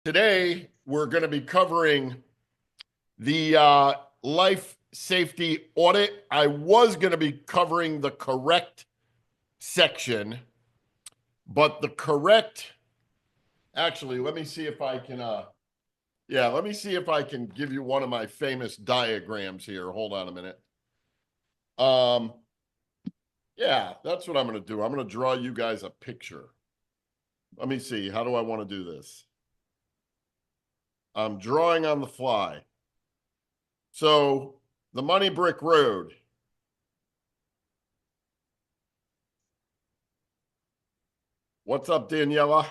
Today, we're going to be covering the life safety audit. I was going to be covering the correct section, but the correct, actually, let me see if I can, let me see if I can give you one of my famous diagrams here. Hold on a minute. Yeah, that's what I'm going to do. I'm going to draw you guys a picture. Let me see. How do I want to do this? I'm drawing on the fly. So the Money Brick Road. What's up, Daniela?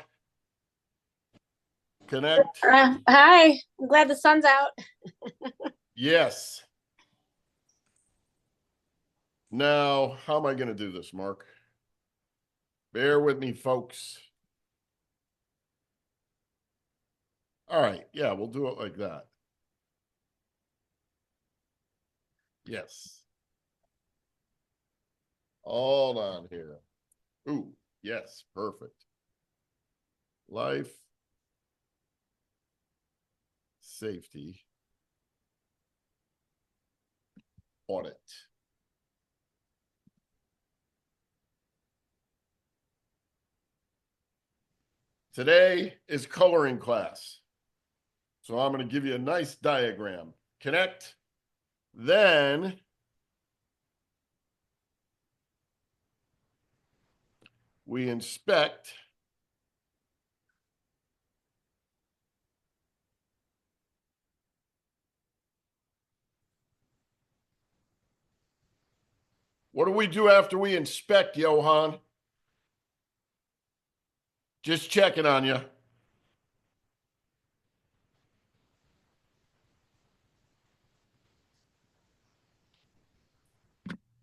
Connect. Hi, I'm glad the sun's out. Yes. Now, how am I going to do this, Mark? Bear with me, folks. All right. Yeah, we'll do it like that. Yes. Hold on here. Ooh, yes, perfect. Life safety audit. Today is coloring class. So I'm going to give you a nice diagram. Connect. Then we inspect. What do we do after we inspect, Johan? Just checking on you.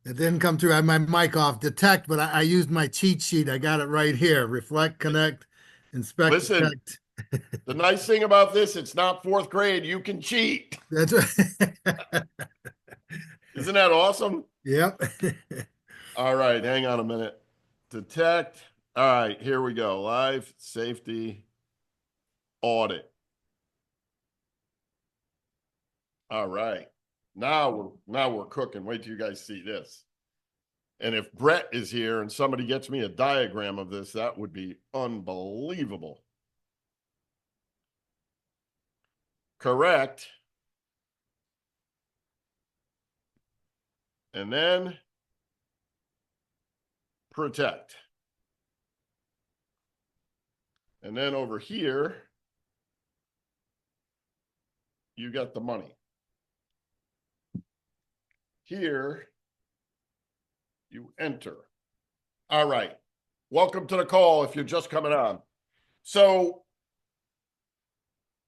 It didn't come through. I had my mic off. Detect, but I used my cheat sheet. I got it right here. Reflect, connect, inspect, Listen, detect. The nice thing about this, it's not fourth grade. You can cheat. That's right. Isn't that awesome? Yep. All right, hang on a minute. Detect. All right, here we go. Life safety audit. All right. Now we're cooking. Wait till you guys see this. And if Brett is here and somebody gets me a diagram of this, that would be unbelievable. Correct. And then protect. And then over here, you got the money. Here, you enter. All right. Welcome to the call if you're just coming on. So,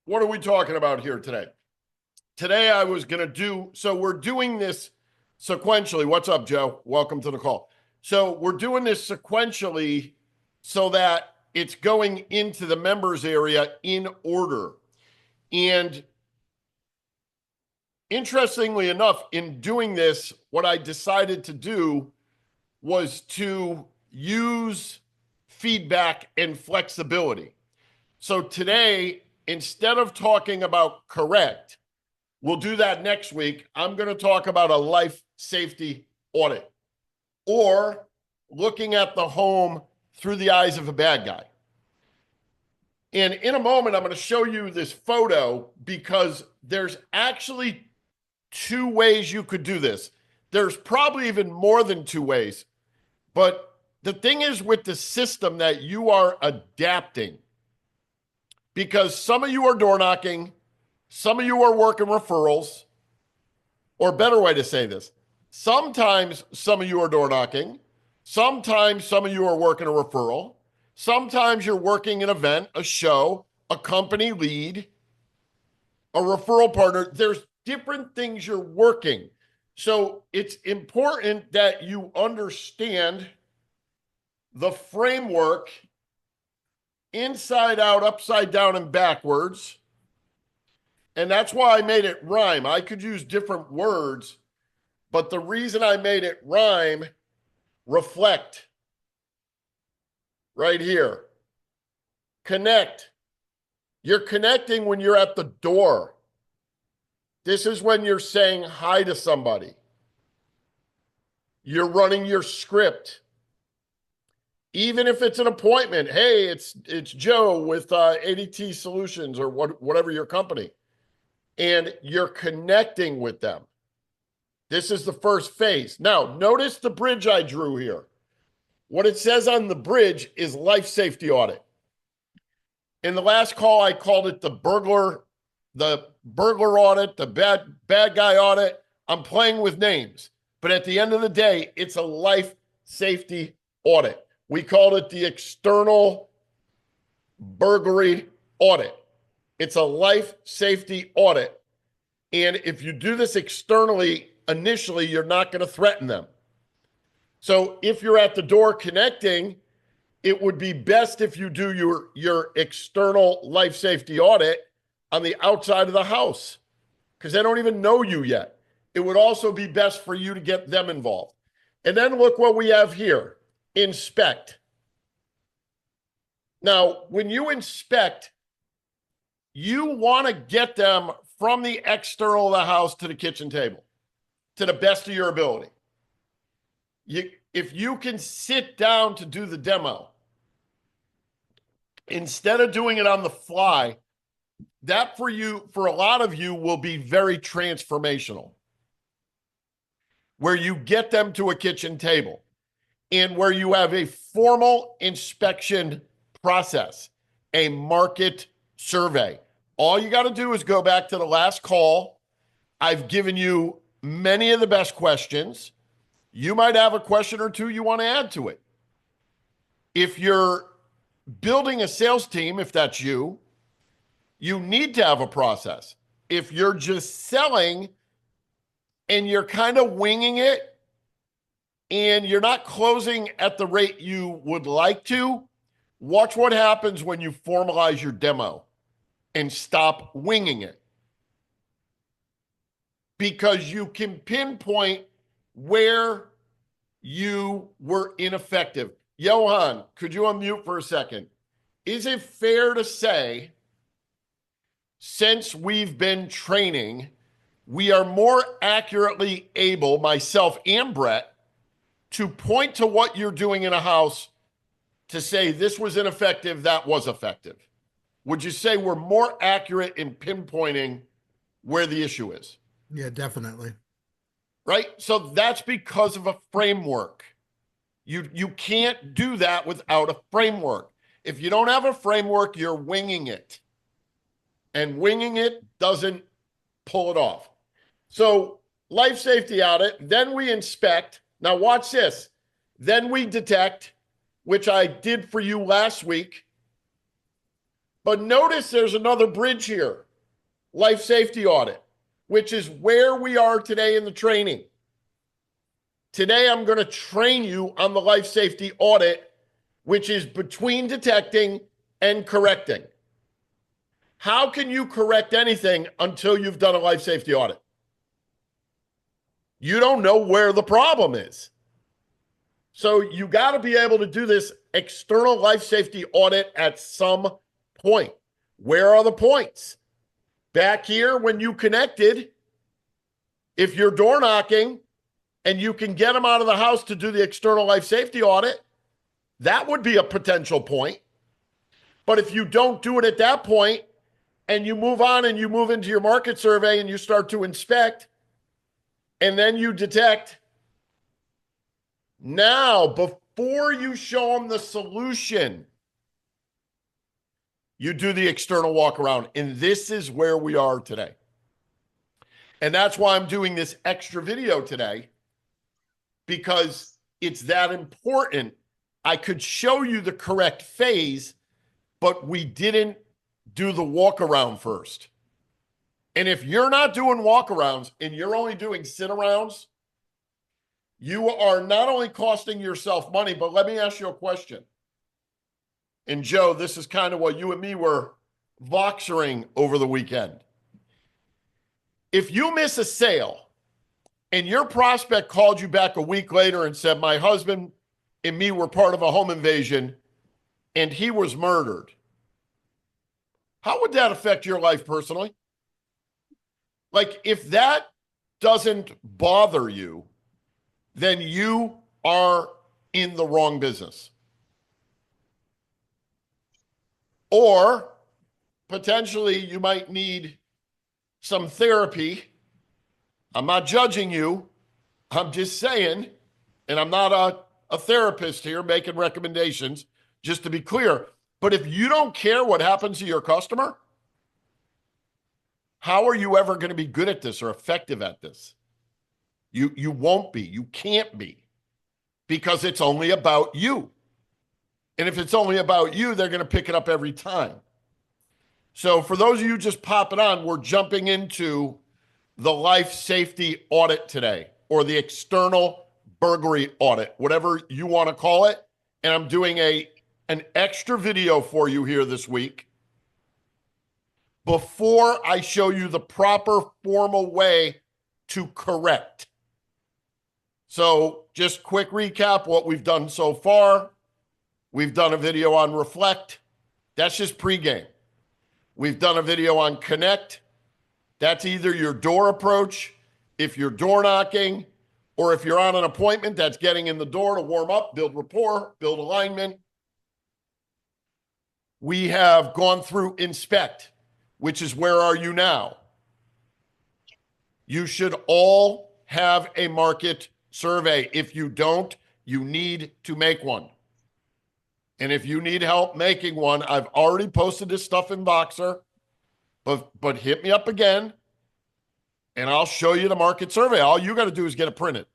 what are we talking about here today? Today, I was going to do, so we're doing this sequentially. What's up, Joe? Welcome to the call. So, we're doing this sequentially so that it's going into the members area in order. And interestingly enough, in doing this, what I decided to do was to use feedback and flexibility. So today, instead of talking about correct, we'll do that next week. I'm going to talk about a life safety audit or looking at the home through the eyes of a bad guy. And in a moment, I'm going to show you this photo because there's actually two ways you could do this. There's probably even more than two ways. But the thing is with the system that you are adapting, because some of you are door knocking, some of you are working referrals, or better way to say this, sometimes some of you are door knocking, sometimes some of you are working a referral, sometimes you're working an event, a show, a company lead, a referral partner. There's different things you're working. So it's important that you understand the framework inside out, upside down, and backwards. And that's why I made it rhyme. I could use different words, but the reason I made it rhyme, reflect, right here. Connect, You're connecting when you're at the door. This is when you're saying hi to somebody. You're running your script. Even if it's an appointment, hey, it's Joe with ADT Solutions or whatever your company, and you're connecting with them. This is the first phase. Now, notice the bridge I drew here. What it says on the bridge is life safety audit. In the last call, I called it the burglar audit, the bad guy audit. I'm playing with names, but at the end of the day, it's a life safety audit. We called it the external burglary audit. It's a life safety audit. And if you do this externally, initially, you're not going to threaten them. So if you're at the door connecting, it would be best if you do your external life safety audit on the outside of the house because they don't even know you yet. It would also be best for you to get them involved. And then look what we have here. Inspect. Now, when you inspect, you want to get them from the external of the house to the kitchen table to the best of your ability. If you can sit down to do the demo, instead of doing it on the fly, that for a lot of you will be very transformational, where you get them to a kitchen table and where you have a formal inspection process, a market survey. All you got to do is go back to the last call. I've given you many of the best questions. You might have a question or two you want to add to it. If you're building a sales team, if that's you, you need to have a process. If you're just selling and you're kind of winging it and you're not closing at the rate you would like to, watch what happens when you formalize your demo and stop winging it. Because you can pinpoint where you were ineffective. Johan, could you unmute for a second? Is it fair to say, since we've been training, we are more accurately able, myself and Brett, to point to what you're doing in a house to say this was ineffective, that was effective? Would you say we're more accurate in pinpointing where the issue is? Yeah, definitely. Right? So that's because of a framework. You can't do that without a framework. If you don't have a framework, you're winging it. And winging it doesn't pull it off. So life safety audit, then we inspect. Now watch this. Then we detect, which I did for you last week. But notice there's another bridge here. Life safety audit, which is where we are today in the training. Today, I'm going to train you on the life safety audit, which is between detecting and correcting. How can you correct anything until you've done a life safety audit? You don't know where the problem is. So you got to be able to do this external life safety audit at some point. Where are the points? Back here, when you connected, if you're door knocking and you can get them out of the house to do the external life safety audit, that would be a potential point. But if you don't do it at that point and you move on and you move into your market survey and you start to inspect and then you detect, now before you show them the solution, you do the external walk around. And this is where we are today. And that's why I'm doing this extra video today, because it's that important. I could show you the correct phase, but we didn't do the walk around first. And if you're not doing walk arounds and you're only doing sit arounds, you are not only costing yourself money, but let me ask you a question. And Joe, this is kind of what you and me were voxering over the weekend. If you miss a sale and your prospect called you back a week later and said, my husband and me were part of a home invasion and he was murdered, how would that affect your life personally? Like, if that doesn't bother you, then you are in the wrong business. Or potentially you might need some therapy. I'm not judging you. I'm just saying, and I'm not a therapist here making recommendations, just to be clear. But if you don't care what happens to your customer, how are you ever going to be good at this or effective at this? You won't be. You can't be, because it's only about you. And if it's only about you, they're going to pick it up every time. So for those of you just popping on, we're jumping into the life safety audit today, or the external burglary audit, whatever you want to call it. And I'm doing an extra video for you here this week before I show you the proper formal way to correct. So just quick recap what we've done so far. We've done a video on reflect. That's just pregame. We've done a video on connect. That's either your door approach, if you're door knocking, or if you're on an appointment, that's getting in the door to warm up, build rapport, build alignment. We have gone through inspect, which is where are you now? You should all have a market survey. If you don't, you need to make one. And if you need help making one, I've already posted this stuff in Boxer, but hit me up again and I'll show you the market survey. All you got to do is get it printed.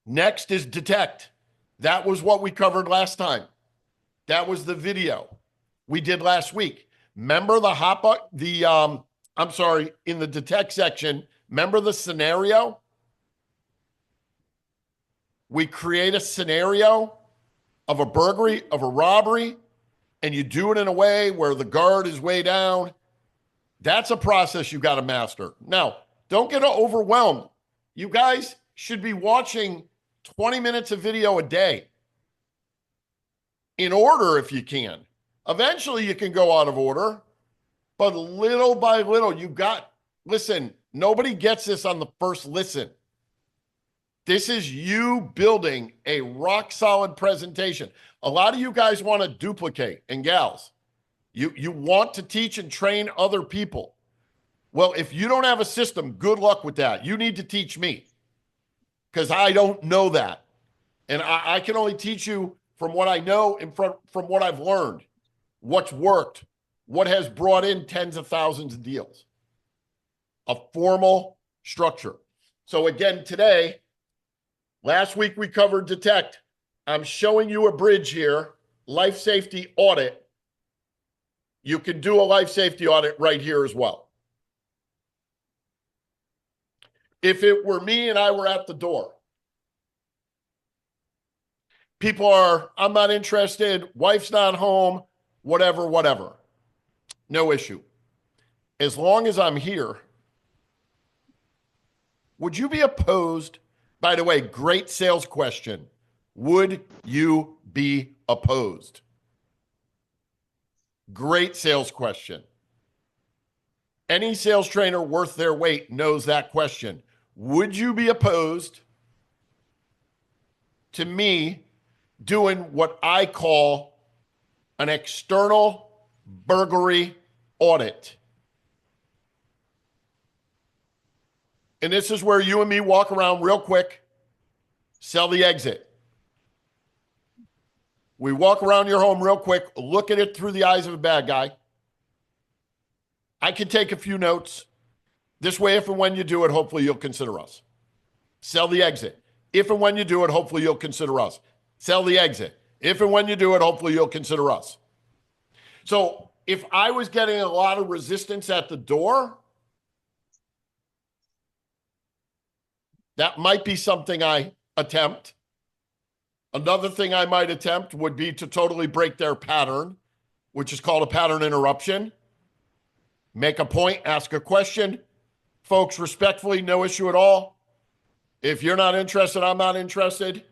Next is detect. That was what we covered last time. That was the video we did last week. Remember in the detect section, remember the scenario? We create a scenario of a burglary, of a robbery, and you do it in a way where the guard is way down. That's a process you got to master. Now, don't get overwhelmed. You guys should be watching 20 minutes of video a day in order if you can. Eventually you can go out of order, but little by little listen, nobody gets this on the first listen. This is you building a rock solid presentation. A lot of you guys want to duplicate, and gals, you want to teach and train other people. Well, if you don't have a system, good luck with that. You need to teach me, because I don't know that. And I can only teach you from what I know and from what I've learned, what's worked, what has brought in tens of thousands of deals. A formal structure. So again, today, last week we covered detect. I'm showing you a bridge here, life safety audit. You can do a life safety audit right here as well. If it were me and I were at the door, people are, I'm not interested, wife's not home, whatever. No issue. As long as I'm here, would you be opposed? By the way, great sales question. Would you be opposed? Great sales question. Any sales trainer worth their weight knows that question. Would you be opposed to me doing what I call an external burglary audit? And this is where you and me walk around real quick, sell the exit. We walk around your home real quick, look at it through the eyes of a bad guy. I can take a few notes. This way, if and when you do it, hopefully you'll consider us. Sell the exit. If and when you do it, hopefully you'll consider us. Sell the exit. If and when you do it, hopefully you'll consider us. So if I was getting a lot of resistance at the door, that might be something I attempt. Another thing I might attempt would be to totally break their pattern, which is called a pattern interruption. Make a point, ask a question. Folks, respectfully, no issue at all. If you're not interested, I'm not interested.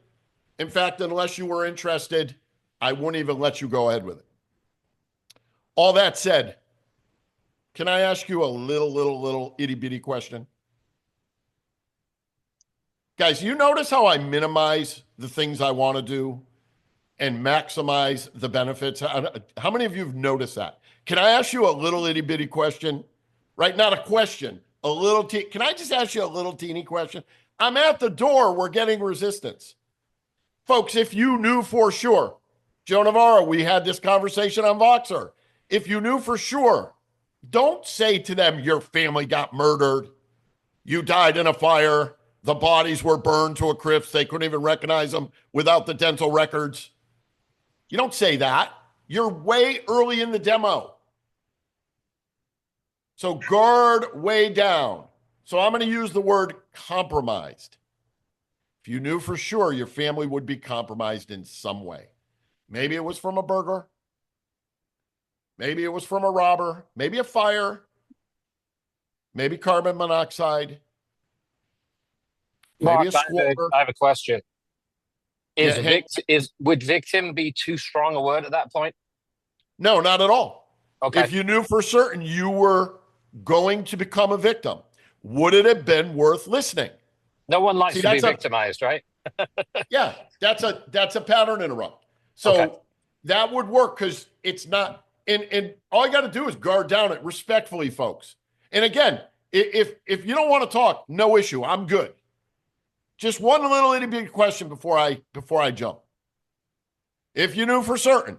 In fact, unless you were interested, I wouldn't even let you go ahead with it. All that said, can I ask you a little itty bitty question? Guys, you notice how I minimize the things I want to do and maximize the benefits? How many of you have noticed that? Can I ask you a little itty bitty question? Right? Not a question, a little can I just ask you a little teeny question? I'm at the door. We're getting resistance. Folks, if you knew for sure, Joe Navarro, we had this conversation on Voxer. If you knew for sure, don't say to them, your family got murdered. You died in a fire. The bodies were burned to a crisp. They couldn't even recognize them without the dental records. You don't say that. You're way early in the demo. So guard way down. So I'm going to use the word compromised. If you knew for sure your family would be compromised in some way. Maybe it was from a burger. Maybe it was from a robber. Maybe a fire. Maybe carbon monoxide. Maybe Mark, a squatter. I have a question. Yeah, Would victim be too strong a word at that point? No, not at all. Okay. If you knew for certain you were going to become a victim, would it have been worth listening? No one likes to be that's victimized, right? Yeah, that's a pattern interrupt. So Okay. that would work because it's not, and all you got to do is guard down it respectfully, folks. And again, if you don't want to talk, no issue. I'm good. Just one little itty bitty question before I jump. If you knew for certain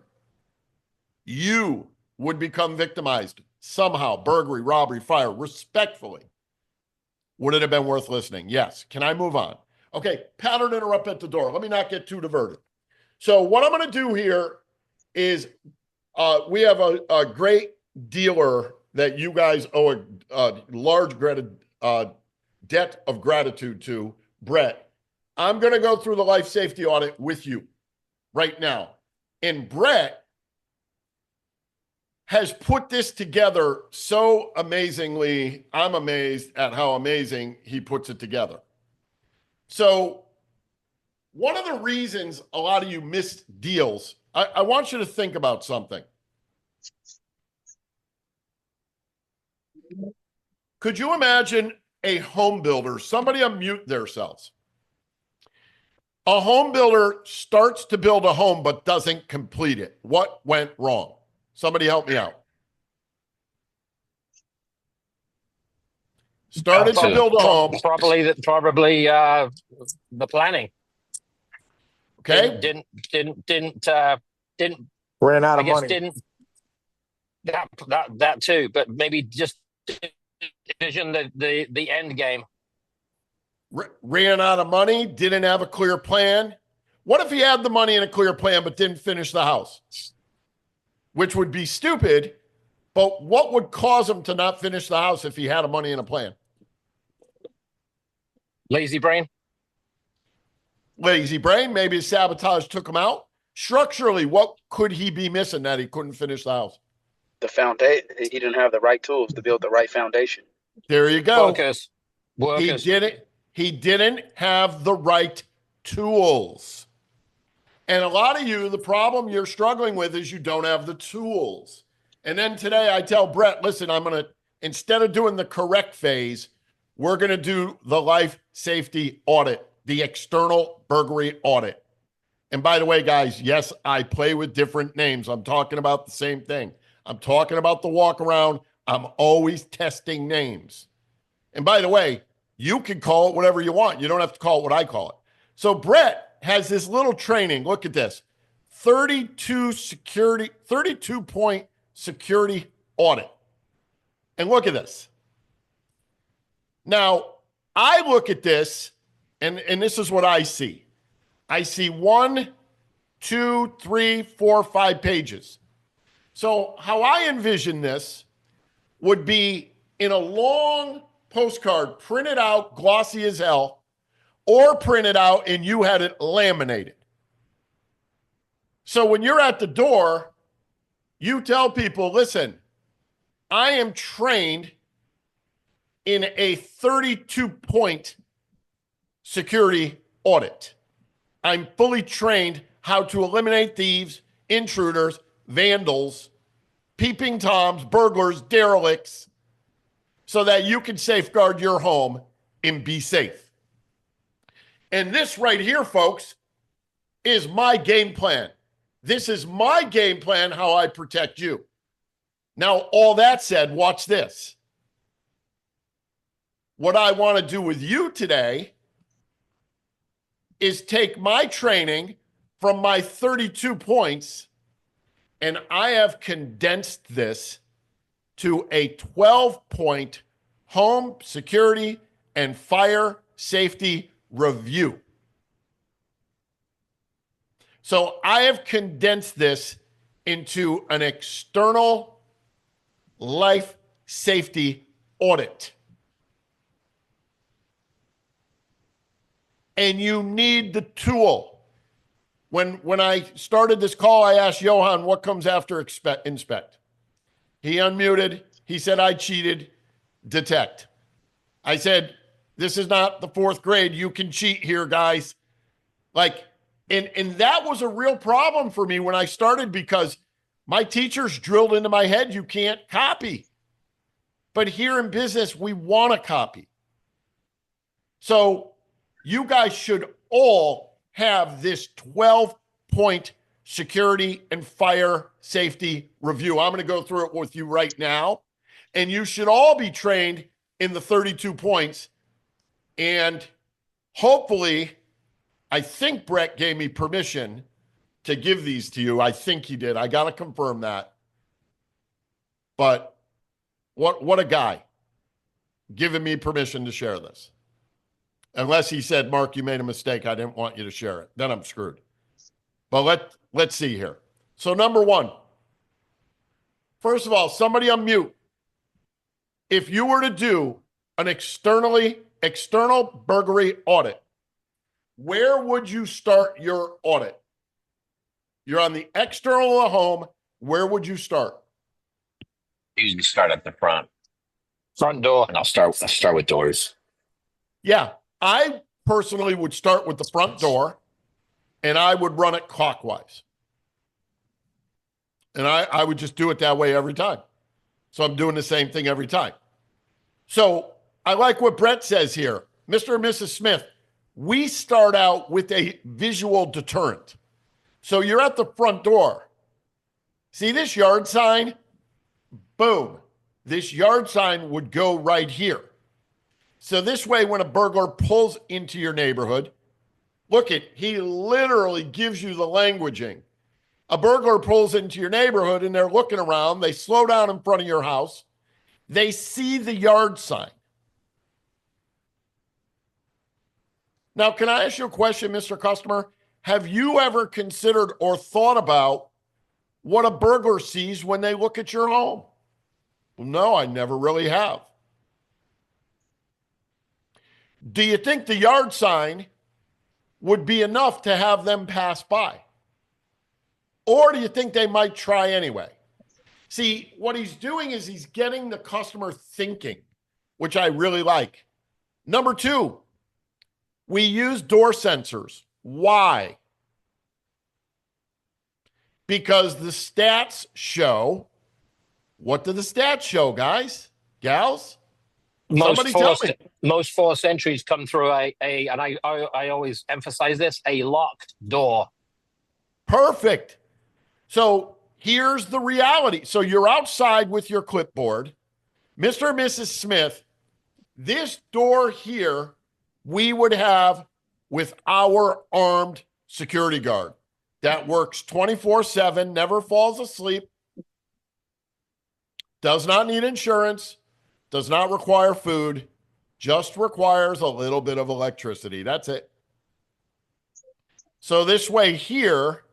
you would become victimized somehow, burglary, robbery, fire, respectfully, would it have been worth listening? Yes. Can I move on? Okay, pattern interrupt at the door. Let me not get too diverted. So what I'm going to do here is we have a great dealer that you guys owe a large debt of gratitude to, Brett. I'm going to go through the life safety audit with you right now. And Brett has put this together so amazingly. I'm amazed at how amazing he puts it together. So one of the reasons a lot of you missed deals, I want you to think about something. Could you imagine a home builder, somebody unmute themselves. A home builder starts to build a home but doesn't complete it. What went wrong? Somebody help me out. Started to build a home. Probably the planning. Okay. Didn't Ran out I of guess money. didn't that too, but maybe just envision the end game. Ran out of money, didn't have a clear plan. What if he had the money and a clear plan but didn't finish the house? Which would be stupid, but what would cause him to not finish the house if he had a money and a plan? Lazy brain. Lazy brain, maybe his sabotage took him out. Structurally, what could he be missing that he couldn't finish the house? The foundation. He didn't have the right tools to build the right foundation. There you go. Workers. He didn't have the right tools. And a lot of you, the problem you're struggling with is you don't have the tools. And then today I tell Brett, listen, instead of doing the correct phase, we're going to do the life safety audit, the external burglary audit. And by the way, guys, yes, I play with different names. I'm talking about the same thing. I'm talking about the Walkaround. I'm always testing names. And by the way, you can call it whatever you want. You don't have to call it what I call it. So Brett has this little training. Look at this. 32-point security audit. And look at this. Now, I look at this, and this is what I see. I see 1, 2, 3, 4, 5 pages. So how I envision this would be in a long postcard, printed out, glossy as hell, or printed out and you had it laminated. So when you're at the door, you tell people, listen, I am trained in a 32-point security audit. I'm fully trained how to eliminate thieves, intruders, vandals, peeping toms, burglars, derelicts, so that you can safeguard your home and be safe. And this right here, folks, is my game plan. This is my game plan how I protect you. Now, all that said, watch this. What I want to do with you today is take my training from my 32 points, and I have condensed this to a 12-point home security and fire safety review. So I have condensed this into an external life safety audit. And you need the tool. When I started this call, I asked Johan what comes after inspect. He unmuted. He said, I cheated. Detect. I said, this is not the fourth grade. You can cheat here, guys. Like, and that was a real problem for me when I started, because my teachers drilled into my head, you can't copy. But here in business, we want to copy. So you guys should all have this 12-point security and fire safety review. I'm going to go through it with you right now. And you should all be trained in the 32 points. And hopefully, I think Brett gave me permission to give these to you. I think he did. I got to confirm that. But what a guy, giving me permission to share this. Unless he said, Mark, you made a mistake. I didn't want you to share it. Then I'm screwed. But let's see here. So number one, first of all, somebody unmute. If you were to do an external burglary audit, where would you start your audit? You're on the external of the home. Where would you start? Usually start at the front door. And I'll start with doors. Yeah, I personally would start with the front door, and I would run it clockwise. And I would just do it that way every time. So I'm doing the same thing every time. So I like what Brett says here. Mr. and Mrs. Smith, we start out with a visual deterrent. So you're at the front door. See this yard sign? Boom. This yard sign would go right here. So this way, when a burglar pulls into your neighborhood, look at, he literally gives you the languaging. A burglar pulls into your neighborhood and they're looking around. They slow down in front of your house. They see the yard sign. Now, can I ask you a question, Mr. Customer? Have you ever considered or thought about what a burglar sees when they look at your home? Well, no, I never really have. Do you think the yard sign would be enough to have them pass by? Or do you think they might try anyway? See, what he's doing is he's getting the customer thinking, which I really like. Number two, we use door sensors. Why? Because the stats show, what do the stats show, guys? Gals? Somebody tell me. Most forced entries come through and I always emphasize this, a locked door. Perfect. So here's the reality. So you're outside with your clipboard. Mr. and Mrs. Smith, this door here, we would have with our armed security guard that works 24/7, never falls asleep, does not need insurance, does not require food, just requires a little bit of electricity. That's it. So this way here,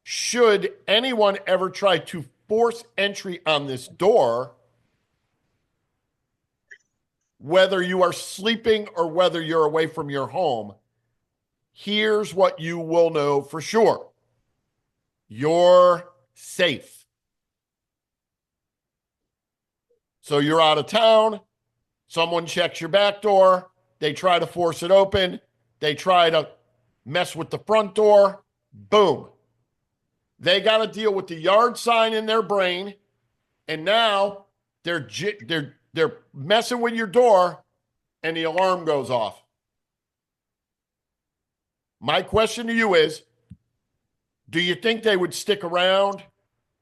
should anyone ever try to force entry on this door, whether you are sleeping or whether you're away from your home, here's what you will know for sure. You're safe. So you're out of town, someone checks your back door, they try to force it open, they try to mess with the front door, boom. They got to deal with the yard sign in their brain, And now they're messing with your door and the alarm goes off. My question to you is, do you think they would stick around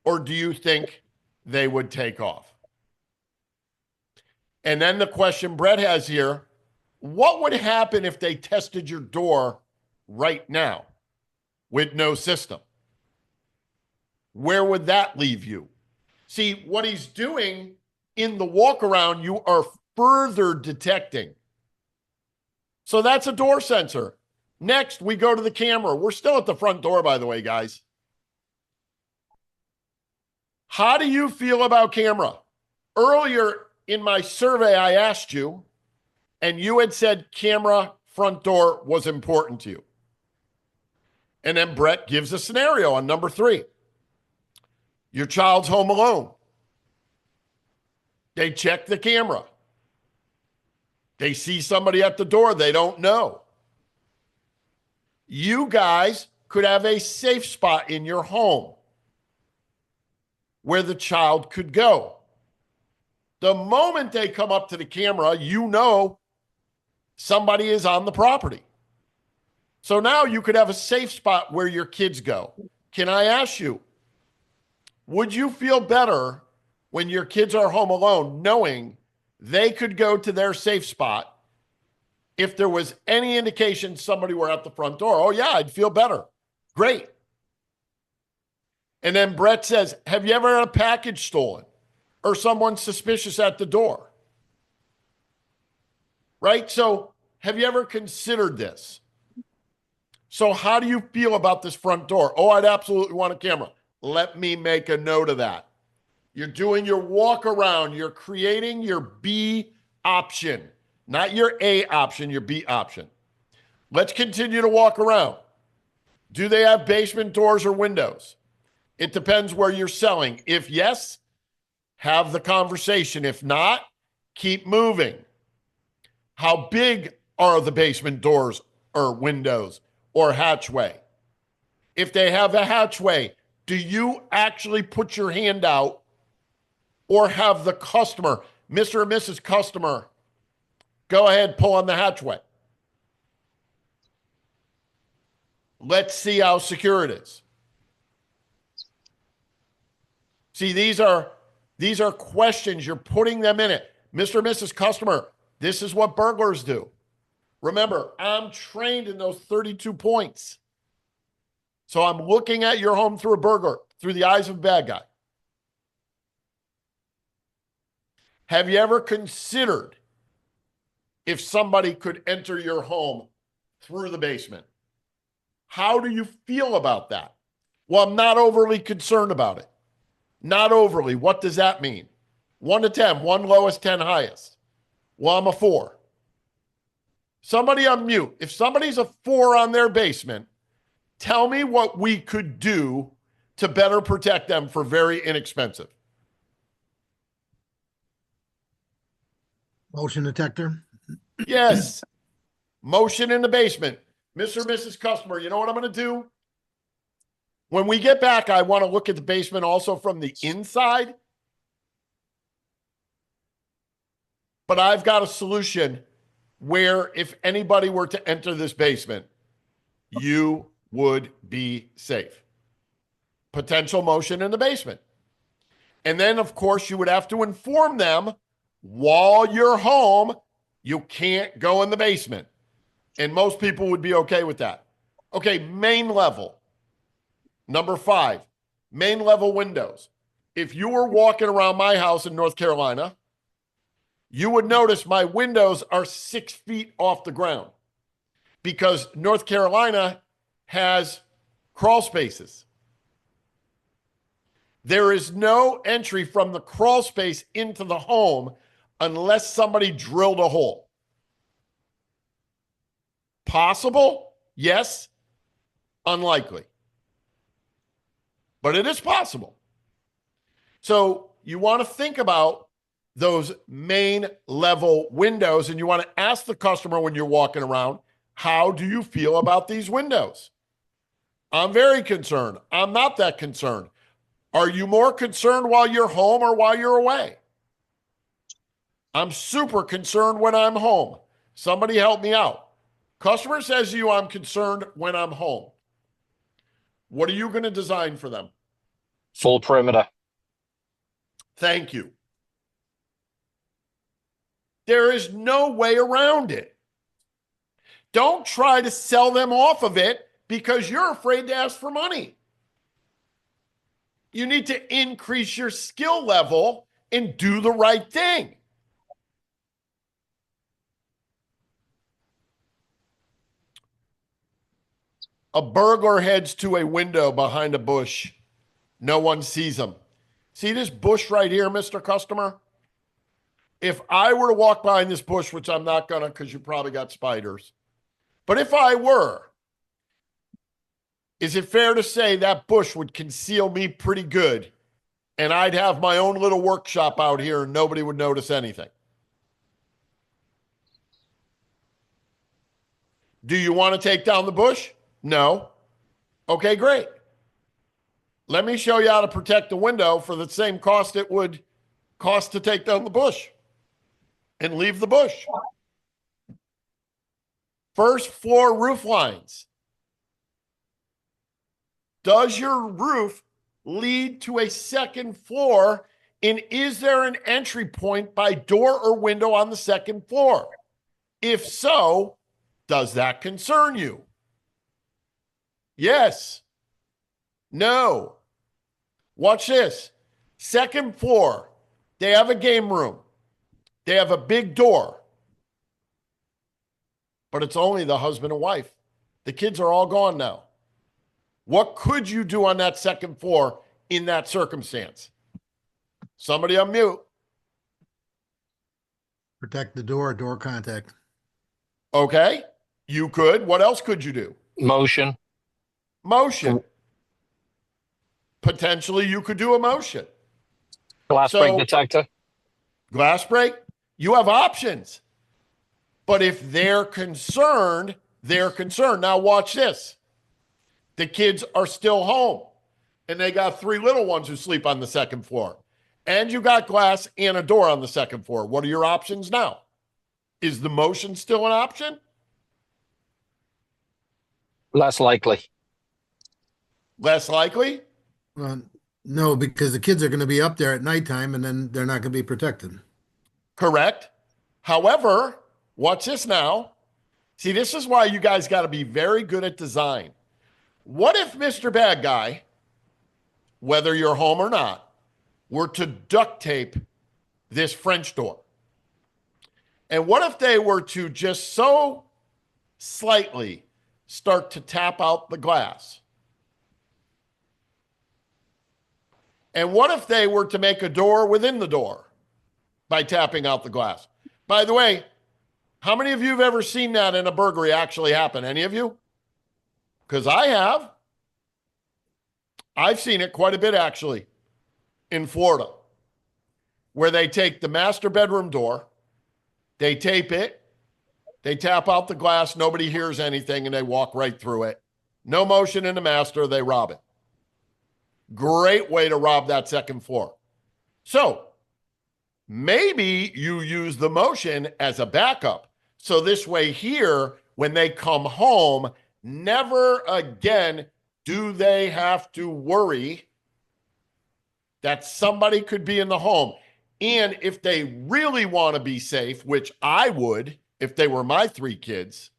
or do you think they would take off? And then the question Brett has here, what would happen if they tested your door right now with no system? Where would that leave you? See, what he's doing in the walk around, you are further detecting. So that's a door sensor. Next, we go to the camera. We're still at the front door, by the way, guys. How do you feel about camera? Earlier in my survey, I asked you, and you had said camera front door was important to you. And then Brett gives a scenario on number 3. Your child's home alone. They check the camera. They see somebody at the door they don't know. You guys could have a safe spot in your home where the child could go. The moment they come up to the camera, you know somebody is on the property. So now you could have a safe spot where your kids go. Can I ask you, would you feel better when your kids are home alone knowing they could go to their safe spot if there was any indication somebody were at the front door? Oh, yeah, I'd feel better. Great. And then Brett says, have you ever had a package stolen or someone suspicious at the door? Right? So have you ever considered this? So how do you feel about this front door? Oh, I'd absolutely want a camera. Let me make a note of that. You're doing your walk around. You're creating your B option, not your A option, your B option. Let's continue to walk around. Do they have basement doors or windows? It depends where you're selling. If yes, have the conversation. If not, keep moving. How big are the basement doors or windows or hatchway? If they have a hatchway, do you actually put your hand out or have the customer, Mr. or Mrs. Customer, go ahead, pull on the hatchway? Let's see how secure it is. See, these are questions. You're putting them in it. Mr. or Mrs. Customer, this is what burglars do. Remember, I'm trained in those 32 points. So I'm looking at your home through a burglar, through the eyes of a bad guy. Have you ever considered if somebody could enter your home through the basement? How do you feel about that? Well, I'm not overly concerned about it. Not overly. What does that mean? 1 to 10, 1 lowest, 10 highest. Well, I'm a 4. Somebody unmute. If somebody's a 4 on their basement, tell me what we could do to better protect them for very inexpensive. Motion detector. Yes. Motion in the basement. Mr. or Mrs. Customer, you know what I'm going to do? When we get back, I want to look at the basement also from the inside. But I've got a solution where if anybody were to enter this basement, you would be safe. Potential motion in the basement. And then, of course, you would have to inform them while you're home, you can't go in the basement. And most people would be okay with that. Okay, main level. Number 5, main level windows. If you were walking around my house in North Carolina, you would notice my windows are 6 feet off the ground because North Carolina has crawl spaces. There is no entry from the crawl space into the home unless somebody drilled a hole. Possible? Yes. Unlikely. But it is possible. So you want to think about those main level windows and you want to ask the customer when you're walking around, how do you feel about these windows? I'm very concerned. I'm not that concerned. Are you more concerned while you're home or while you're away? I'm super concerned when I'm home. Somebody help me out. Customer says to you, I'm concerned when I'm home. What are you going to design for them? Full perimeter. Thank you. There is no way around it. Don't try to sell them off of it because you're afraid to ask for money. You need to increase your skill level and do the right thing. A burglar heads to a window behind a bush. No one sees him. See this bush right here, Mr. Customer? If I were to walk behind this bush, which I'm not going to because you probably got spiders, but if I were, is it fair to say that bush would conceal me pretty good and I'd have my own little workshop out here and nobody would notice anything? Do you want to take down the bush? No. Okay, great. Let me show you how to protect the window for the same cost it would cost to take down the bush and leave the bush. First floor roof lines. Does your roof lead to a second floor? And is there an entry point by door or window on the second floor? If so, does that concern you? Yes. No. Watch this. Second floor, they have a game room. They have a big door. But it's only the husband and wife. The kids are all gone now. What could you do on that second floor in that circumstance? Somebody unmute. Protect the door, door contact. Okay. You could. What else could you do? Motion. Motion. Potentially you could do a motion. Glass break detector. Glass break. You have options. But if they're concerned, they're concerned. Now watch this. The kids are still home and they got 3 little ones who sleep on the second floor. And you got glass and a door on the second floor. What are your options now? Is the motion still an option? Less likely. Less likely? No, because the kids are going to be up there at nighttime and then they're not going to be protected. Correct. However, watch this now. See, this is why you guys got to be very good at design. What if Mr. Bad Guy, whether you're home or not, were to duct tape this French door? And what if they were to just so slightly start to tap out the glass? And what if they were to make a door within the door by tapping out the glass? By the way, how many of you have ever seen that in a burglary actually happen? Any of you? Because I have. I've seen it quite a bit actually in Florida, where they take the master bedroom door, they tape it, they tap out the glass, nobody hears anything, and they walk right through it. No motion in the master, they rob it. Great way to rob that second floor. So maybe you use the motion as a backup. So this way here, when they come home, never again do they have to worry that somebody could be in the home. And if they really want to be safe, which I would if they were my 3 kids,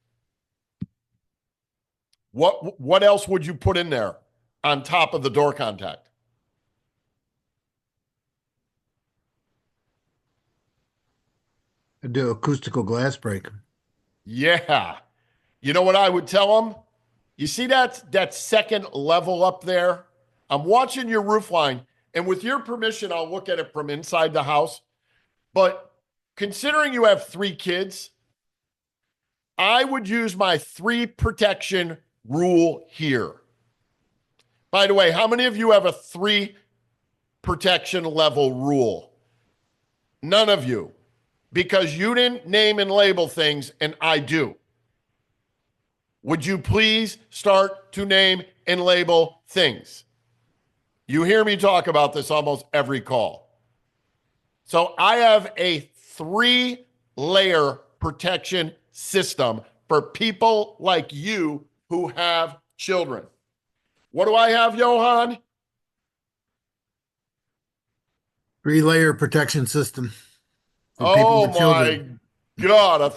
what else would you put in there on top of the door contact? I do acoustical glass break. Yeah. You know what I would tell them? You see that second level up there? I'm watching your roof line, and with your permission, I'll look at it from inside the house. But considering you have 3 kids, I would use my 3 protection rule here. By the way, how many of you have a 3 protection level rule? None of you, because you didn't name and label things, and I do. Would you please start to name and label things? You hear me talk about this almost every call. So I have a 3-layer protection system for people like you who have children. What do I have, Johan? 3-layer protection system for people Oh with my children. God,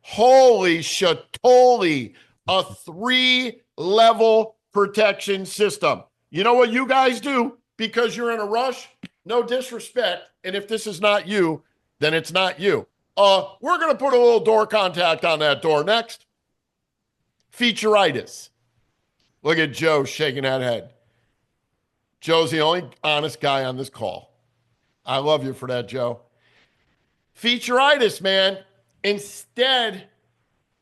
holy shatoli, a 3-level protection system. You know what you guys do because you're in a rush? No disrespect. And if this is not you, then it's not you. We're going to put a little door contact on that door next. Featureitis. Look at Joe shaking that head. Joe's the only honest guy on this call. I love you for that, Joe. Featureitis, man. Instead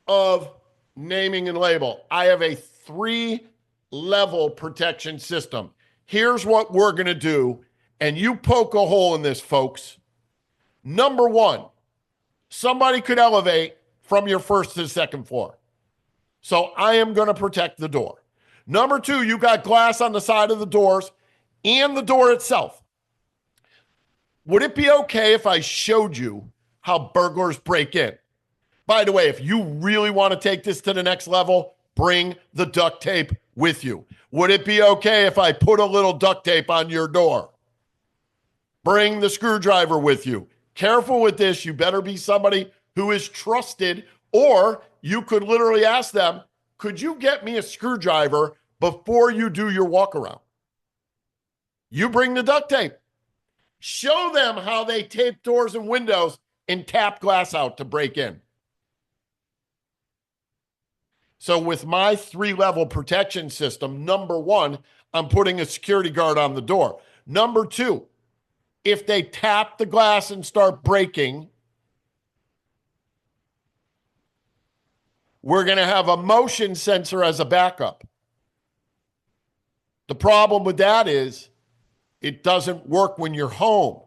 of naming and label, I have a 3-level protection system. Here's what we're going to do, and you poke a hole in this, folks. Number 1, somebody could elevate from your first to the second floor. So I am going to protect the door. Number 2, you got glass on the side of the doors and the door itself. Would it be okay if I showed you how burglars break in? By the way, if you really want to take this to the next level, bring the duct tape with you. Would it be okay if I put a little duct tape on your door? Bring the screwdriver with you. Careful with this. You better be somebody who is trusted, or you could literally ask them, could you get me a screwdriver before you do your walkaround? You bring the duct tape. Show them how they tape doors and windows and tap glass out to break in. So with my 3-level protection system, number 1, I'm putting a security guard on the door. Number 2, if they tap the glass and start breaking, we're going to have a motion sensor as a backup. The problem with that is it doesn't work when you're home.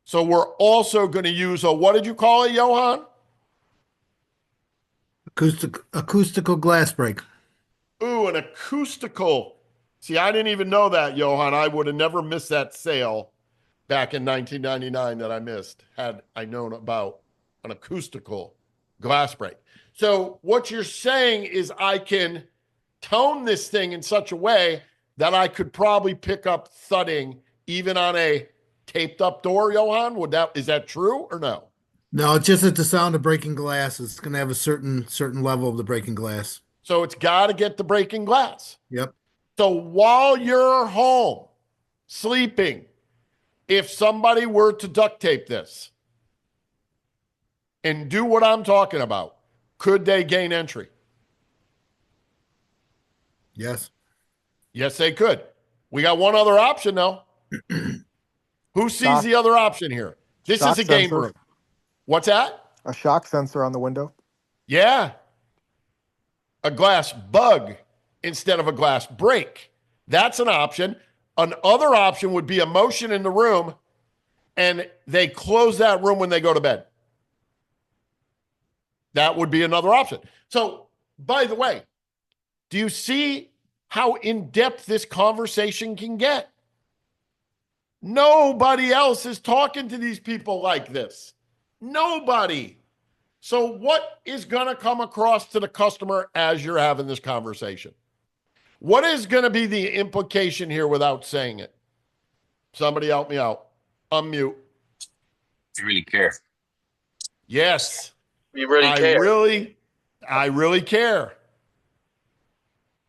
So we're also going to use a, what did you call it, Johan? Acoustical glass break. Ooh, an acoustical. See, I didn't even know that, Johan. I would have never missed that sale back in 1999 that I missed had I known about an acoustical glass break. So what you're saying is I can tone this thing in such a way that I could probably pick up thudding even on a taped up door, Johan? Is that true or no? No, it's just at the sound of breaking glass. It's going to have a certain level of the breaking glass. So it's got to get the breaking glass. Yep. So while you're home sleeping, if somebody were to duct tape this and do what I'm talking about, could they gain entry? Yes. Yes, they could. We got one other option, though. Who sees the other option here? This is a game room. What's that? A shock sensor on the window. Yeah. A glass bug instead of a glass break. That's an option. Another option would be a motion in the room, and they close that room when they go to bed. That would be another option. So, by the way, do you see how in-depth this conversation can get? Nobody else is talking to these people like this. Nobody. So what is going to come across to the customer as you're having this conversation? What is going to be the implication here without saying it? Somebody help me out. Unmute. You really care. Yes. You really care. I really care.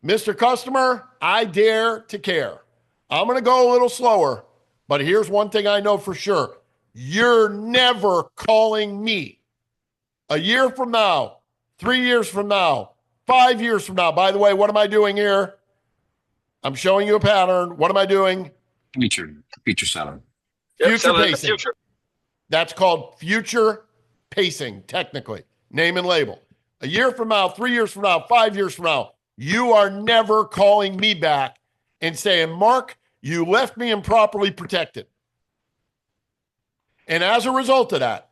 Mr. Customer, I dare to care. I'm going to go a little slower, but here's one thing I know for sure. You're never calling me a year from now, 3 years from now, 5 years from now. By the way, what am I doing here? I'm showing you a pattern. What am I doing? Future selling. Future selling in the pacing. future. That's called future pacing, technically. Name and label. A year from now, 3 years from now, 5 years from now, you are never calling me back and saying, Mark, you left me improperly protected. And as a result of that,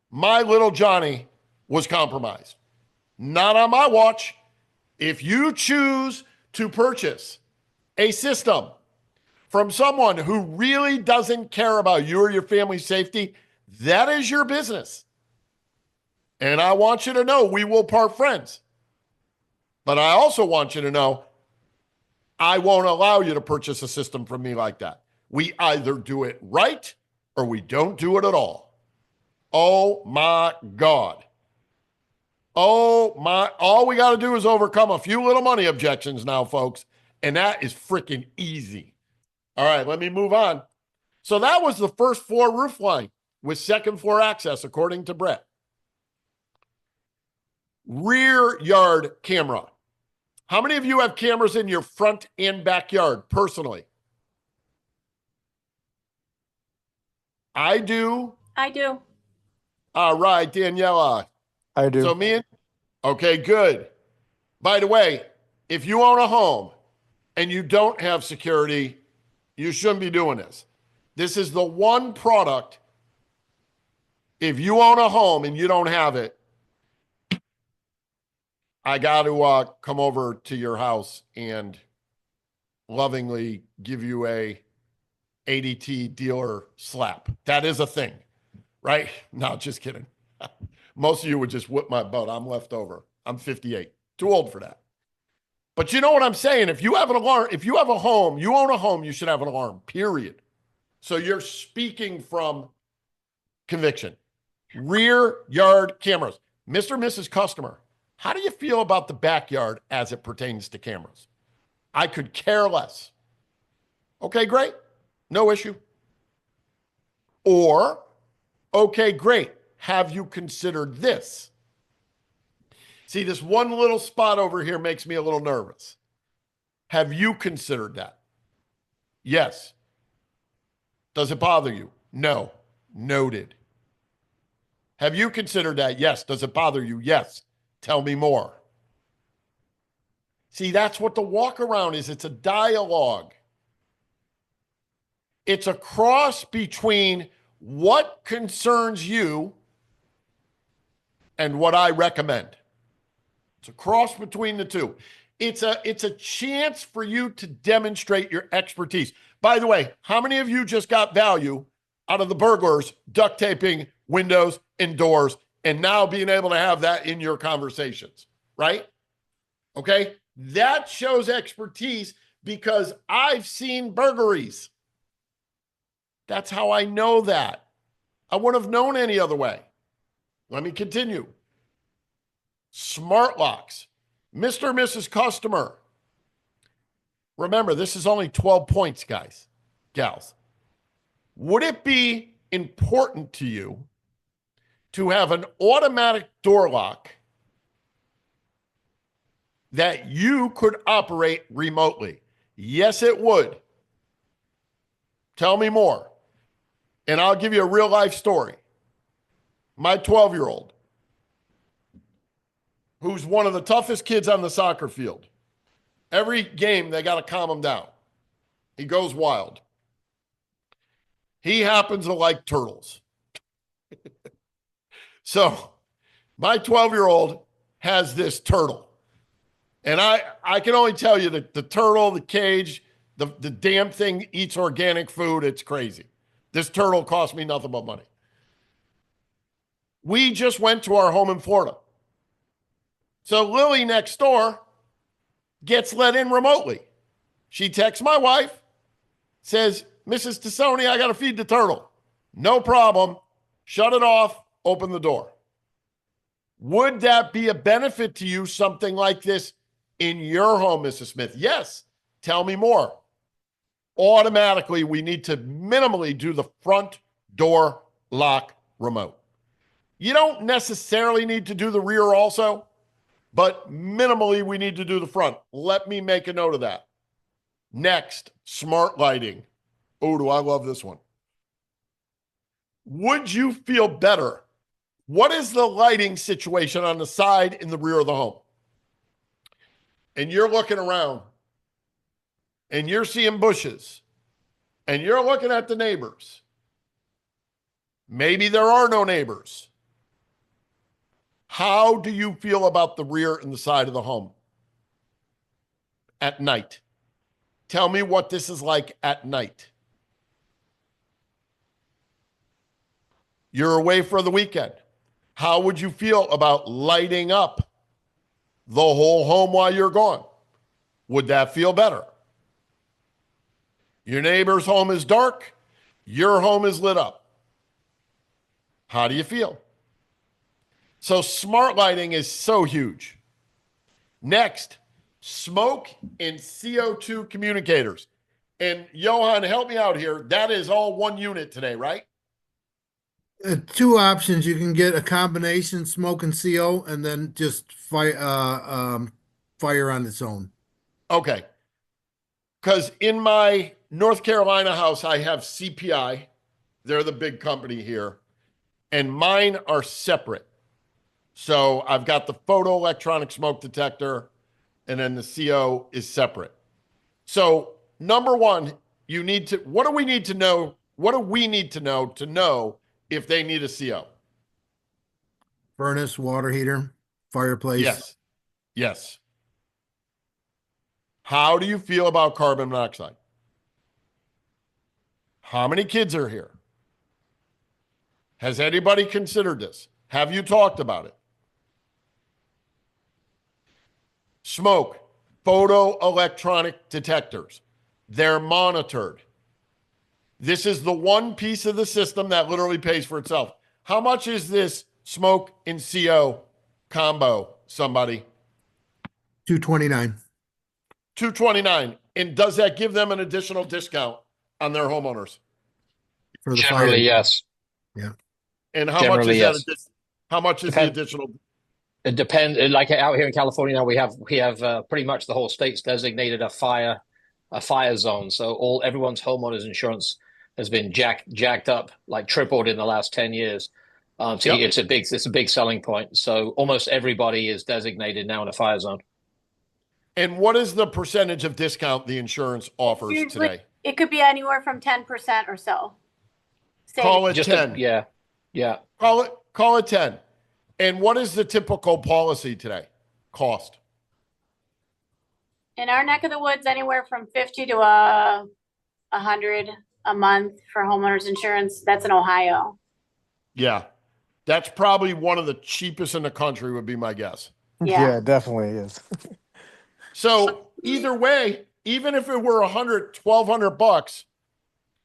my little Johnny was compromised. Not on my watch. If you choose to purchase a system from someone who really doesn't care about you or your family's safety, that is your business. And I want you to know we will part friends. But I also want you to know I won't allow you to purchase a system from me like that. We either do it right or we don't do it at all. Oh my God. Oh my, all we got to do is overcome a few little money objections now, folks. And that is freaking easy. All right, let me move on. So that was the first floor roof line with second floor access, according to Brett. Rear yard camera. How many of you have cameras in your front and backyard personally? I do. I do. All right, Daniela. I do. So okay, good. By the way, if you own a home and you don't have security, you shouldn't be doing this. This is the one product, if you own a home and you don't have it, I got to come over to your house and lovingly give you a ADT dealer slap. That is a thing, right? No, just kidding. Most of you would just whip my butt. I'm left over. I'm 58. Too old for that. But you know what I'm saying? If you have an alarm, if you have a home, you own a home, you should have an alarm, period. So you're speaking from conviction. Rear yard cameras. Mr. and Mrs. Customer, how do you feel about the backyard as it pertains to cameras? I could care less. Okay, great. No issue. Or, okay, great. Have you considered this? See, this one little spot over here makes me a little nervous. Have you considered that? Yes. Does it bother you? No. Noted. Have you considered that? Yes. Does it bother you? Yes. Tell me more. See, that's what the walkaround is. It's a dialogue. It's a cross between what concerns you and what I recommend. It's a cross between the two. It's a chance for you to demonstrate your expertise. By the way, how many of you just got value out of the burglars duct taping windows and doors and now being able to have that in your conversations, right? Okay? That shows expertise because I've seen burglaries. That's how I know that. I wouldn't have known any other way. Let me continue. Smart locks. Mr. and Mrs. Customer. Remember, this is only 12 points, guys, gals. Would it be important to you to have an automatic door lock that you could operate remotely? Yes, it would. Tell me more. And I'll give you a real life story. My 12-year-old, who's one of the toughest kids on the soccer field. Every game, they got to calm him down. He goes wild. He happens to like turtles. So my 12-year-old has this turtle. And I can only tell you that the turtle, the cage, the damn thing eats organic food. It's crazy. This turtle cost me nothing but money. We just went to our home in Florida. So Lily next door gets let in remotely. She texts my wife, says, Mrs. Tassoni, I got to feed the turtle. No problem. Shut it off. Open the door. Would that be a benefit to you, something like this in your home, Mrs. Smith? Yes. Tell me more. Automatically, we need to minimally do the front door lock remote. You don't necessarily need to do the rear also, but minimally we need to do the front. Let me make a note of that. Next, smart lighting. Oh, do I love this one. Would you feel better? What is the lighting situation on the side in the rear of the home? And you're looking around and you're seeing bushes and you're looking at the neighbors. Maybe there are no neighbors. How do you feel about the rear and the side of the home at night? Tell me what this is like at night. You're away for the weekend. How would you feel about lighting up the whole home while you're gone? Would that feel better? Your neighbor's home is dark. Your home is lit up. How do you feel? So smart lighting is so huge. Next, smoke and CO2 communicators. And Johan, help me out here. That is all one unit today, right? Two options. You can get a combination smoke and CO, and then just fire on its own. Okay. Because in my North Carolina house, I have CPI. They're the big company here. And mine are separate. So I've got the photoelectronic smoke detector, and then the CO is separate. So number one, what do we need to know? What do we need to know if they need a CO? Furnace, water heater, fireplace. Yes. Yes. How do you feel about carbon monoxide? How many kids are here? Has anybody considered this? Have you talked about it? Smoke, photoelectronic detectors. They're monitored. This is the one piece of the system that literally pays for itself. How much is this smoke and CO combo, somebody? $229. $229. And does that give them an additional discount on their homeowners? For the Generally, fire. yes. Yeah. And how Generally, much is yes. how much is the additional? It depends. Like out here in California now, we have pretty much the whole state's designated a fire zone. So everyone's homeowners insurance has been jacked up, like tripled in the last 10 years. So Yep. it's a big selling point. So almost everybody is designated now in a fire zone. And what is the percentage of discount the insurance offers Usually, today? it could be anywhere from 10% or so. Call it Just 10. yeah. Call it 10. And what is the typical policy today? Cost. In our neck of the woods, anywhere from 50 to 100 a month for homeowners insurance. That's in Ohio. Yeah. That's probably one of the cheapest in the country would be my guess. Yeah. Yeah, it definitely is. So either way, even if it were 100, 1,200 bucks,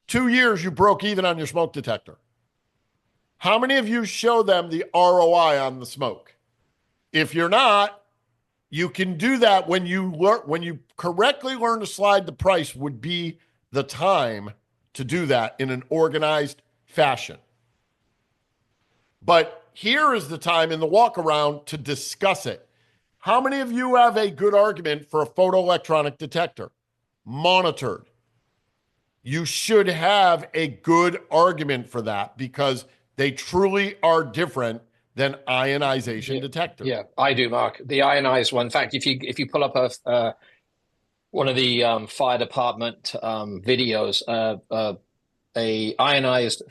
2 years you broke even on your smoke detector. How many of you show them the ROI on the smoke? If you're not, you can do that when you correctly learn to slide the price would be the time to do that in an organized fashion. But here is the time in the walk around to discuss it. How many of you have a good argument for a photoelectronic detector? Monitored. You should have a good argument for that because they truly are different than ionization detectors. Yeah, I do, Mark. The ionized one. In fact, if you pull up one of the fire department videos, a ionized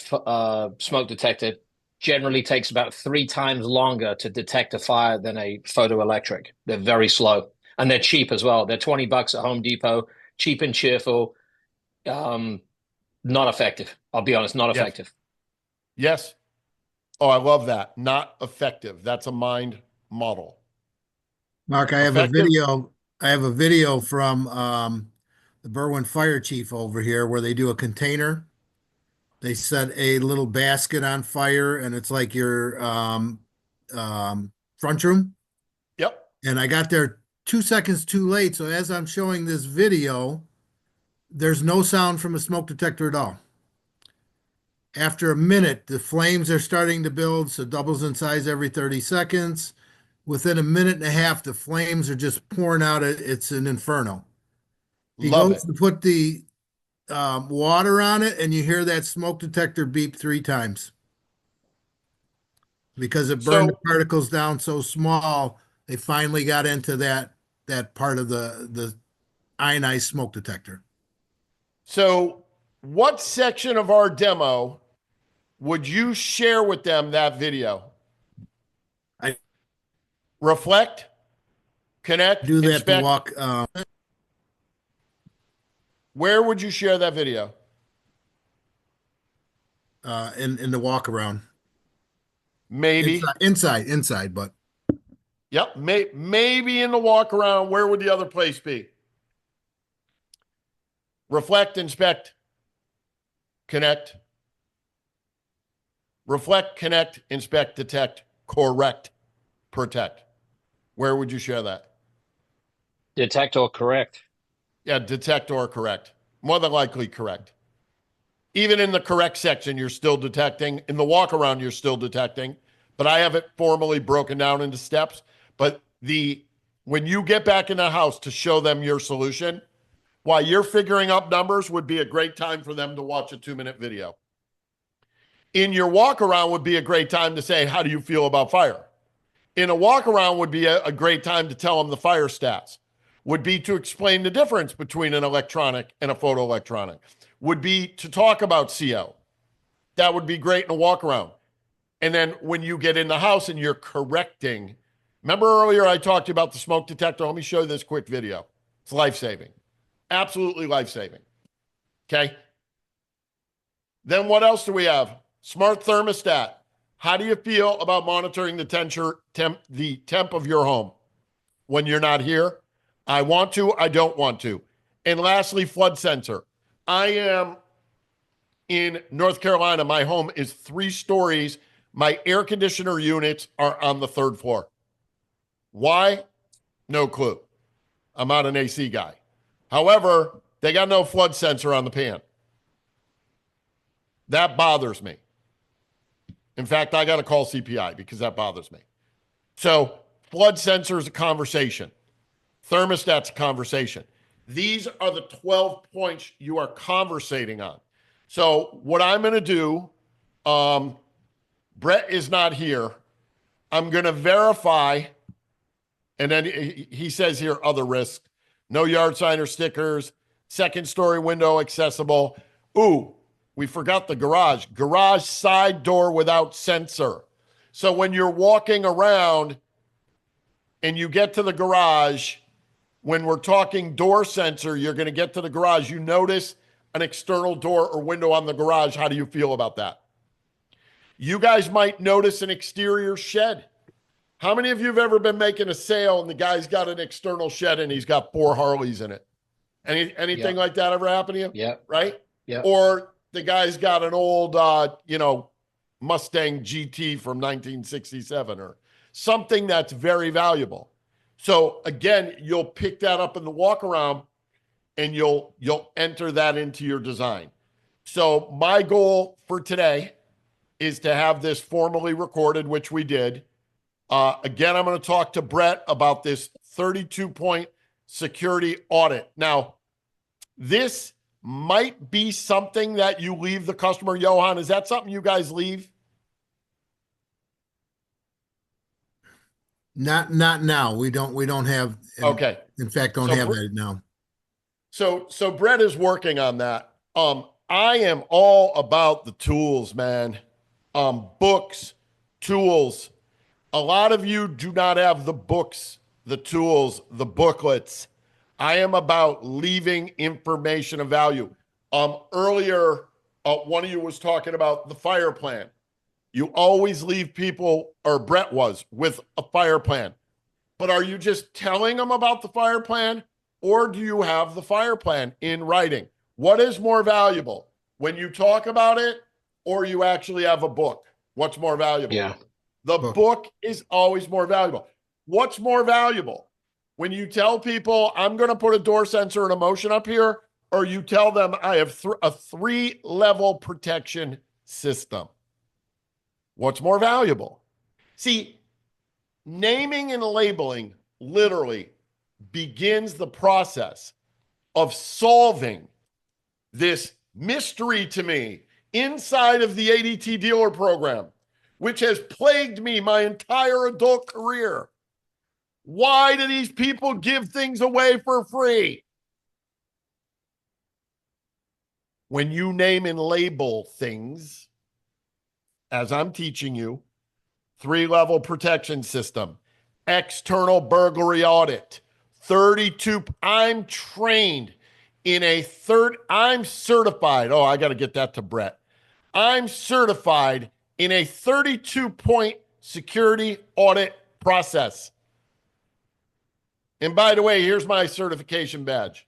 smoke detector generally takes about 3 times longer to detect a fire than a photoelectric. They're very slow and they're cheap as well. They're $20 at Home Depot, cheap and cheerful. Not effective. I'll be honest, not effective. Yes. Oh, I love that. Not effective. That's a mind model. Mark, I have a video. I have a video from the Berwyn Fire Chief over here where they do a container. They set a little basket on fire, and it's like your front room. Yep. And I got there 2 seconds too late. So as I'm showing this video, there's no sound from a smoke detector at all. After a minute, the flames are starting to build, so doubles in size every 30 seconds. Within a minute and a half, the flames are just pouring out. It's an inferno. He Love goes it. to put the water on it, and you hear that smoke detector beep 3 times because it burned the particles down so small. They finally got into that part of the ionized smoke detector. So what section of our demo would you share with them that video? I Reflect, connect, do that inspect. to walk. Where would you share that video? In the walk around. Maybe. Inside, but Yep. Maybe in the walk around. Where would the other place be? Reflect, inspect, connect. Reflect, connect, inspect, detect, correct, protect. Where would you share that? Detect or correct. Yeah, detect or correct. More than likely correct. Even in the correct section, you're still detecting. In the walk around, you're still detecting. But I have it formally broken down into steps. But when you get back in the house to show them your solution, while you're figuring up numbers, would be a great time for them to watch a 2-minute video. In your walk around would be a great time to say, how do you feel about fire? In a walk around would be a great time to tell them the fire stats. Would be to explain the difference between an electronic and a photoelectronic. Would be to talk about CO. That would be great in a walk around. And then when you get in the house and you're correcting, remember earlier I talked to you about the smoke detector? Let me show you this quick video. It's life-saving. Absolutely life-saving. Okay. Then what else do we have? Smart thermostat. How do you feel about monitoring the temp of your home when you're not here? I want to, I don't want to. And lastly, flood sensor. I am in North Carolina. My home is 3 stories. My air conditioner units are on the 3rd floor. Why? No clue. I'm not an AC guy. However, they got no flood sensor on the pan. That bothers me. In fact, I got to call CPI because that bothers me. So flood sensor is a conversation. Thermostat's a conversation. These are the 12 points you are conversating on. So what I'm going to do, Brett is not here. I'm going to verify, and then he says here, other risks. No yard sign or stickers, 2nd story window accessible. Ooh, we forgot the garage. Garage side door without sensor. So when you're walking around and you get to the garage, when we're talking door sensor, you're going to get to the garage. You notice an external door or window on the garage. How do you feel about that? You guys might notice an exterior shed. How many of you have ever been making a sale and the guy's got an external shed and he's got 4 Harleys in it? Anything like that ever happen to you? Yeah. Right? Yeah. Or the guy's got an old, Mustang GT from 1967 or something that's very valuable. So again, you'll pick that up in the walk around and you'll enter that into your design. So my goal for today is to have this formally recorded, which we did. Again, I'm going to talk to Brett about this 32-point security audit. Now, this might be something that you leave the customer. Johan, is that something you guys leave? not now. We don't have. Okay. In fact, don't So have that now. So Brett is working on that. I am all about the tools, man. Books, tools. A lot of you do not have the books, the tools, the booklets. I am about leaving information of value. Earlier, one of you was talking about the fire plan. You always leave people, or Brett was, with a fire plan. But are you just telling them about the fire plan, or do you have the fire plan in writing? What is more valuable, when you talk about it, or you actually have a book? What's more valuable? Yeah. The book is always more valuable. What's more valuable? When you tell people, I'm going to put a door sensor and a motion up here, or you tell them I have a 3-level protection system. What's more valuable? See, naming and labeling literally begins the process of solving this mystery to me inside of the ADT dealer program, which has plagued me my entire adult career. Why do these people give things away for free? When you name and label things, as I'm teaching you, 3-level protection system, external burglary audit, 32. I'm trained I'm certified. Oh, I got to get that to Brett. I'm certified in a 32-point security audit process. And by the way, here's my certification badge.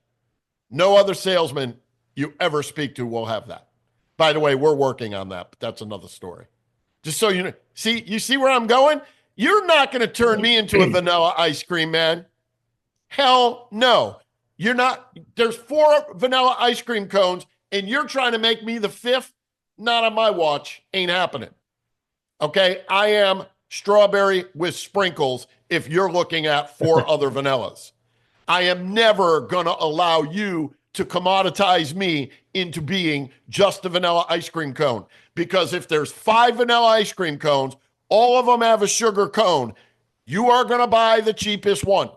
No other salesman you ever speak to will have that. By the way, we're working on that, but that's another story. Just so you know, you see where I'm going? You're not going to turn me into a vanilla ice cream man. Hell no. You're not. There's 4 vanilla ice cream cones, and you're trying to make me the 5th? Not on my watch. Ain't happening. Okay? I am strawberry with sprinkles if you're looking at 4 other vanillas. I am never going to allow you to commoditize me into being just a vanilla ice cream cone. Because if there's 5 vanilla ice cream cones, all of them have a sugar cone, you are going to buy the cheapest one.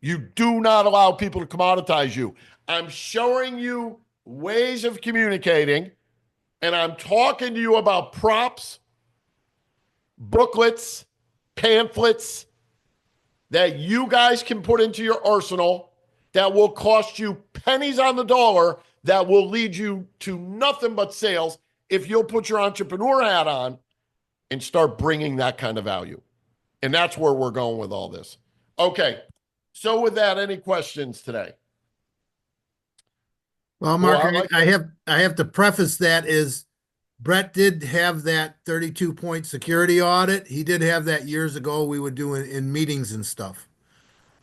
You do not allow people to commoditize you. I'm showing you ways of communicating, and I'm talking to you about props, booklets, pamphlets that you guys can put into your arsenal that will cost you pennies on the dollar, that will lead you to nothing but sales if you'll put your entrepreneur hat on and start bringing that kind of value. And that's where we're going with all this. Okay. So with that, any questions today? Well, Mark, Well, I have to preface that is Brett did have that 32-point security audit. He did have that years ago. We would do in meetings and stuff.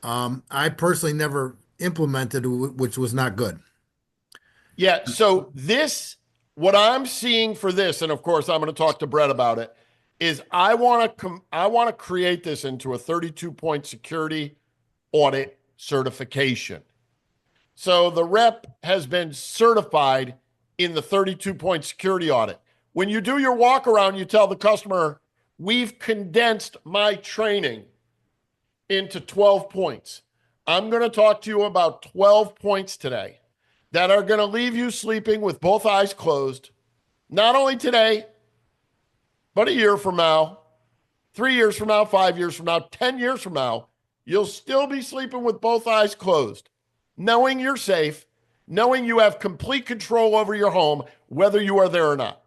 I personally never implemented, which was not good. Yeah. So what I'm seeing for this, and of course I'm going to talk to Brett about it, is I want to create this into a 32-point security audit certification. So the rep has been certified in the 32-point security audit. When you do your walk around, you tell the customer, we've condensed my training into 12 points. I'm going to talk to you about 12 points today that are going to leave you sleeping with both eyes closed, not only today, but a year from now, 3 years from now, 5 years from now, 10 years from now. You'll still be sleeping with both eyes closed, knowing you're safe, knowing you have complete control over your home, whether you are there or not.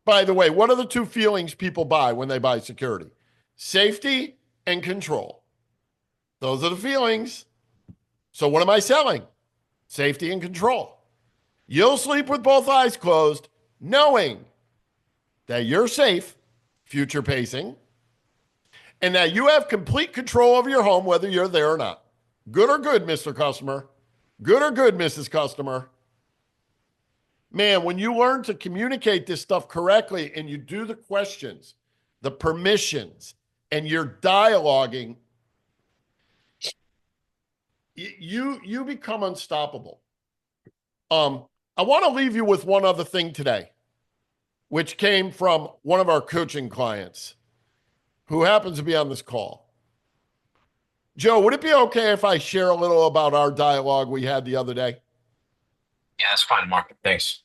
By the way, what are the 2 feelings people buy when they buy security? Safety and control. Those are the feelings. So what am I selling? Safety and control. You'll sleep with both eyes closed, knowing that you're safe, future pacing, and that you have complete control over your home, whether you're there or not. Good or good, Mr. Customer? Good or good, Mrs. Customer? Man, when you learn to communicate this stuff correctly and you do the questions, the permissions, and you're dialoguing, you become unstoppable. I want to leave you with one other thing today, which came from one of our coaching clients who happens to be on this call. Joe, would it be okay if I share a little about our dialogue we had the other day? Yeah, that's fine, Mark. Thanks.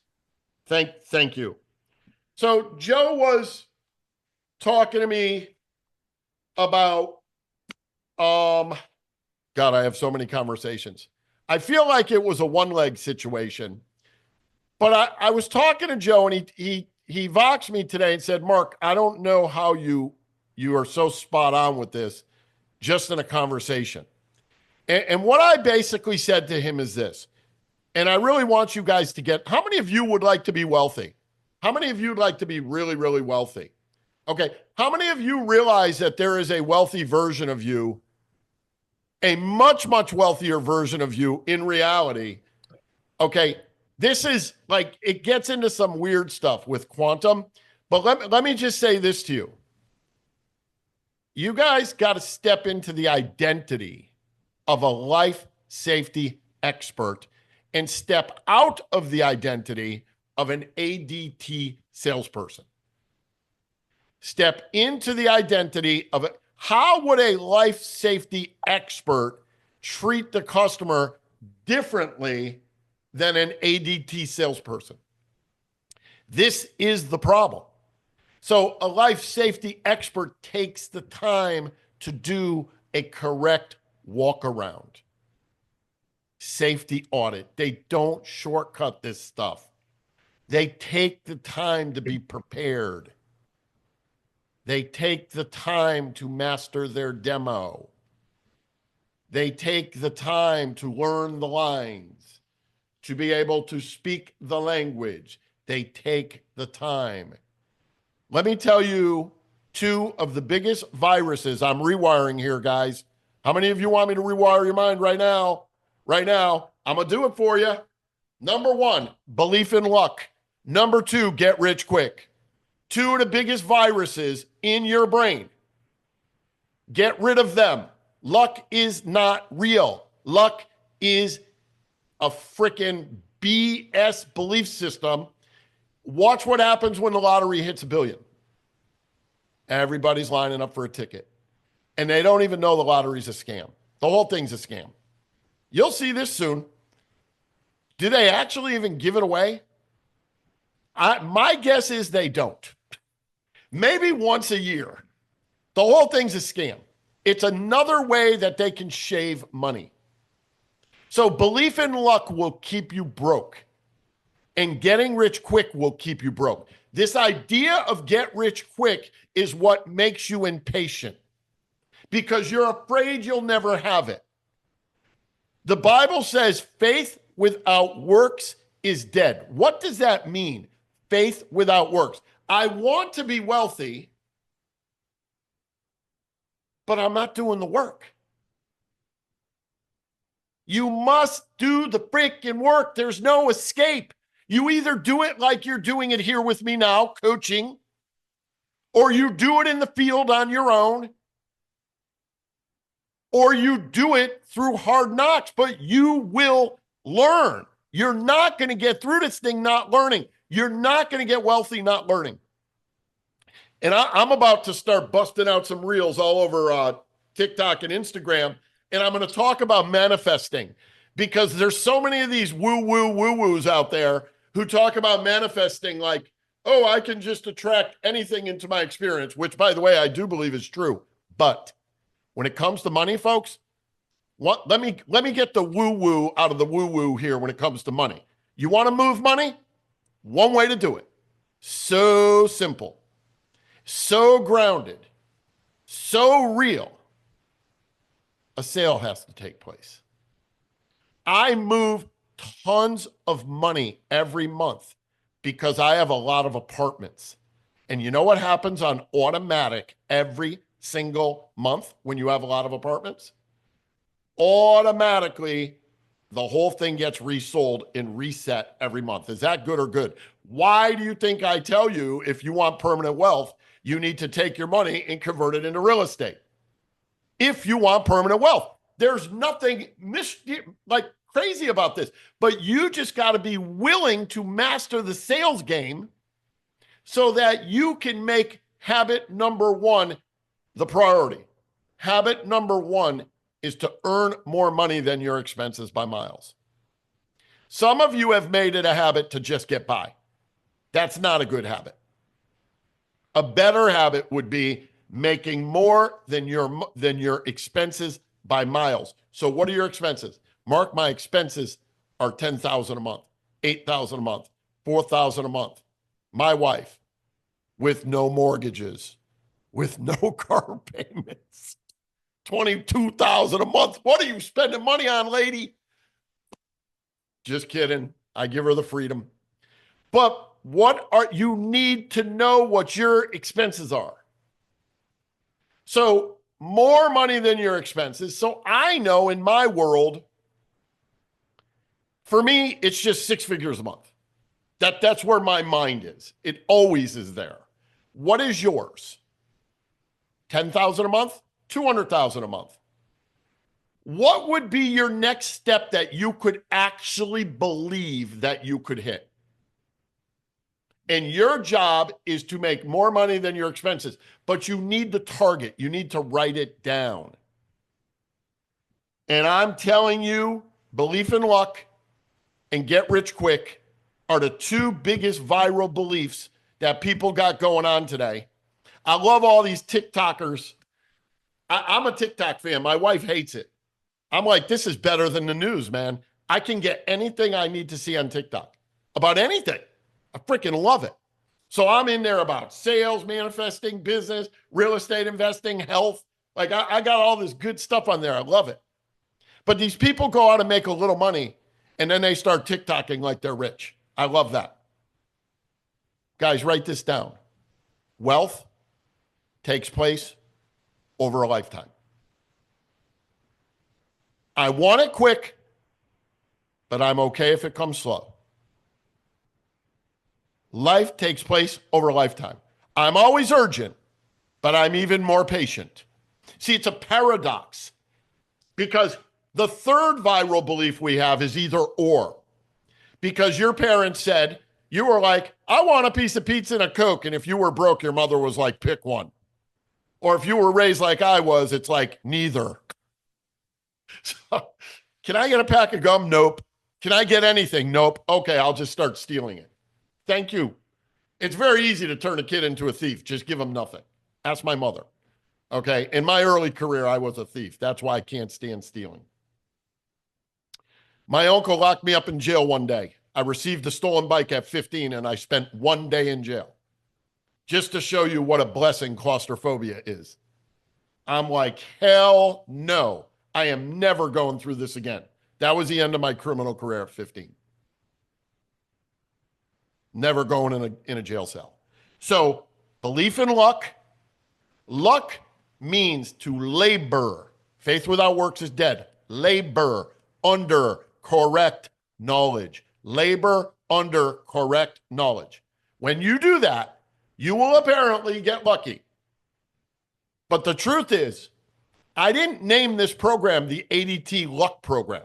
Thank you. So Joe was talking to me about, God, I have so many conversations. I feel like it was a one-leg situation, but I was talking to Joe, and he voxed me today and said, Mark, I don't know how you are so spot on with this just in a conversation. And what I basically said to him is this, and I really want you guys to get, how many of you would like to be wealthy? How many of you would like to be really, really wealthy? Okay. How many of you realize that there is a wealthy version of you, a much, much wealthier version of you in reality? Okay. This is like, it gets into some weird stuff with quantum, but let me just say this to you. You guys got to step into the identity of a life safety expert and step out of the identity of an ADT salesperson. Step into the identity of it. How would a life safety expert treat the customer differently than an ADT salesperson? This is the problem. So a life safety expert takes the time to do a correct Walkaround. Safety audit. They don't shortcut this stuff. They take the time to be prepared. They take the time to master their demo. They take the time to learn the lines, to be able to speak the language. They take the time. Let me tell you two of the biggest viruses. I'm rewiring here, guys. How many of you want me to rewire your mind right now? Right now, I'm going to do it for you. Number one, belief in luck. Number two, get rich quick. Two of the biggest viruses in your brain. Get rid of them. Luck is not real. Luck is a freaking BS belief system. Watch what happens when the lottery hits $1 billion. Everybody's lining up for a ticket. And they don't even know the lottery's a scam. The whole thing's a scam. You'll see this soon. Do they actually even give it away? My guess is they don't. Maybe once a year. The whole thing's a scam. It's another way that they can shave money. So belief in luck will keep you broke. And getting rich quick will keep you broke. This idea of get rich quick is what makes you impatient because you're afraid you'll never have it. The Bible says faith without works is dead. What does that mean? Faith without works. I want to be wealthy, but I'm not doing the work. You must do the freaking work. There's no escape. You either do it like you're doing it here with me now, coaching, or you do it in the field on your own, or you do it through hard knocks, but you will learn. You're not going to get through this thing not learning. You're not going to get wealthy not learning. And I'm about to start busting out some reels all over TikTok and Instagram, and I'm going to talk about manifesting because there's so many of these woo-woos out there who talk about manifesting like, oh, I can just attract anything into my experience, which, by the way, I do believe is true. But when it comes to money, folks, let me get the woo-woo out of the woo-woo here when it comes to money. You want to move money? One way to do it. So simple. So grounded. So real. A sale has to take place. I move tons of money every month because I have a lot of apartments. And you know what happens on automatic every single month when you have a lot of apartments? Automatically, the whole thing gets resold and reset every month. Is that good or good? Why do you think I tell you if you want permanent wealth, you need to take your money and convert it into real estate? If you want permanent wealth, there's nothing like crazy about this, but you just got to be willing to master the sales game so that you can make habit number one the priority. Habit number one is to earn more money than your expenses by miles. Some of you have made it a habit to just get by. That's not a good habit. A better habit would be making more than your expenses by miles. So what are your expenses? Mark, my expenses are $10,000 a month, $8,000 a month, $4,000 a month. My wife, with no mortgages, with no car payments, $22,000 a month. What are you spending money on, lady? Just kidding. I give her the freedom. But you need to know what your expenses are. So more money than your expenses. So I know in my world, for me, it's just 6 figures a month. That's where my mind is. It always is there. What is yours? 10,000 a month? 200,000 a month? What would be your next step that you could actually believe that you could hit? And your job is to make more money than your expenses, but you need the target. You need to write it down. And I'm telling you, belief in luck and get rich quick are the two biggest viral beliefs that people got going on today. I love all these TikTokers. I'm a TikTok fan. My wife hates it. I'm like, this is better than the news, man. I can get anything I need to see on TikTok about anything. I freaking love it. So I'm in there about sales, manifesting, business, real estate investing, health. Like I got all this good stuff on there. I love it. But these people go out and make a little money and then they start TikToking like they're rich. I love that. Guys, write this down. Wealth takes place over a lifetime. I want it quick, but I'm okay if it comes slow. Life takes place over a lifetime. I'm always urgent, but I'm even more patient. See, it's a paradox because the third viral belief we have is either or. Because your parents said, you were like, I want a piece of pizza and a Coke. And if you were broke, your mother was like, pick one. Or if you were raised like I was, it's like, neither. So, can I get a pack of gum? Nope. Can I get anything? Nope. Okay, I'll just start stealing it. Thank you. It's very easy to turn a kid into a thief. Just give him nothing. Ask my mother. Okay, in my early career, I was a thief. That's why I can't stand stealing. My uncle locked me up in jail one day. I received a stolen bike at 15 and I spent 1 day in jail. Just to show you what a blessing claustrophobia is. I'm like, hell no. I am never going through this again. That was the end of my criminal career at 15. Never going in a jail cell. So, belief in luck. Luck means to labor. Faith without works is dead. Labor under correct knowledge. Labor under correct knowledge. When you do that, you will apparently get lucky. But the truth is, I didn't name this program the ADT Luck Program.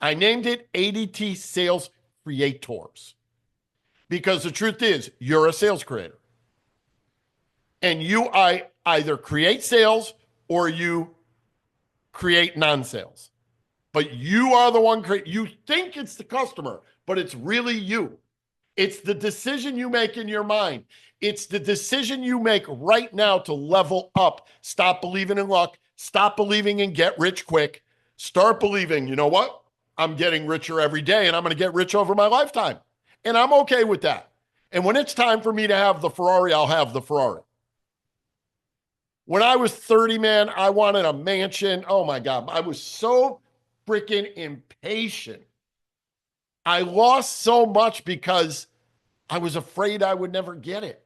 I named it ADT Sales Creators. Because the truth is, you're a sales creator. And I either create sales or you create non-sales. But you are the one, you think it's the customer, but it's really you. It's the decision you make in your mind. It's the decision you make right now to level up. Stop believing in luck. Stop believing in get rich quick. Start believing, you know what? I'm getting richer every day and I'm going to get rich over my lifetime. And I'm okay with that. And when it's time for me to have the Ferrari, I'll have the Ferrari. When I was 30, man, I wanted a mansion. Oh my God. I was so freaking impatient. I lost so much because I was afraid I would never get it.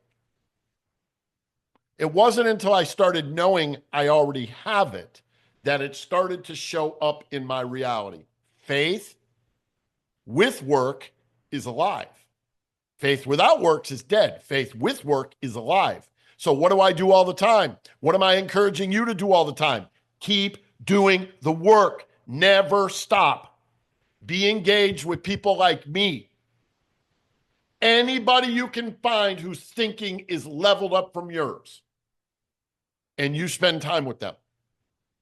It wasn't until I started knowing I already have it that it started to show up in my reality. Faith with work is alive. Faith without works is dead. Faith with work is alive. So what do I do all the time? What am I encouraging you to do all the time? Keep doing the work. Never stop. Be engaged with people like me. Anybody you can find whose thinking is leveled up from yours. And you spend time with them.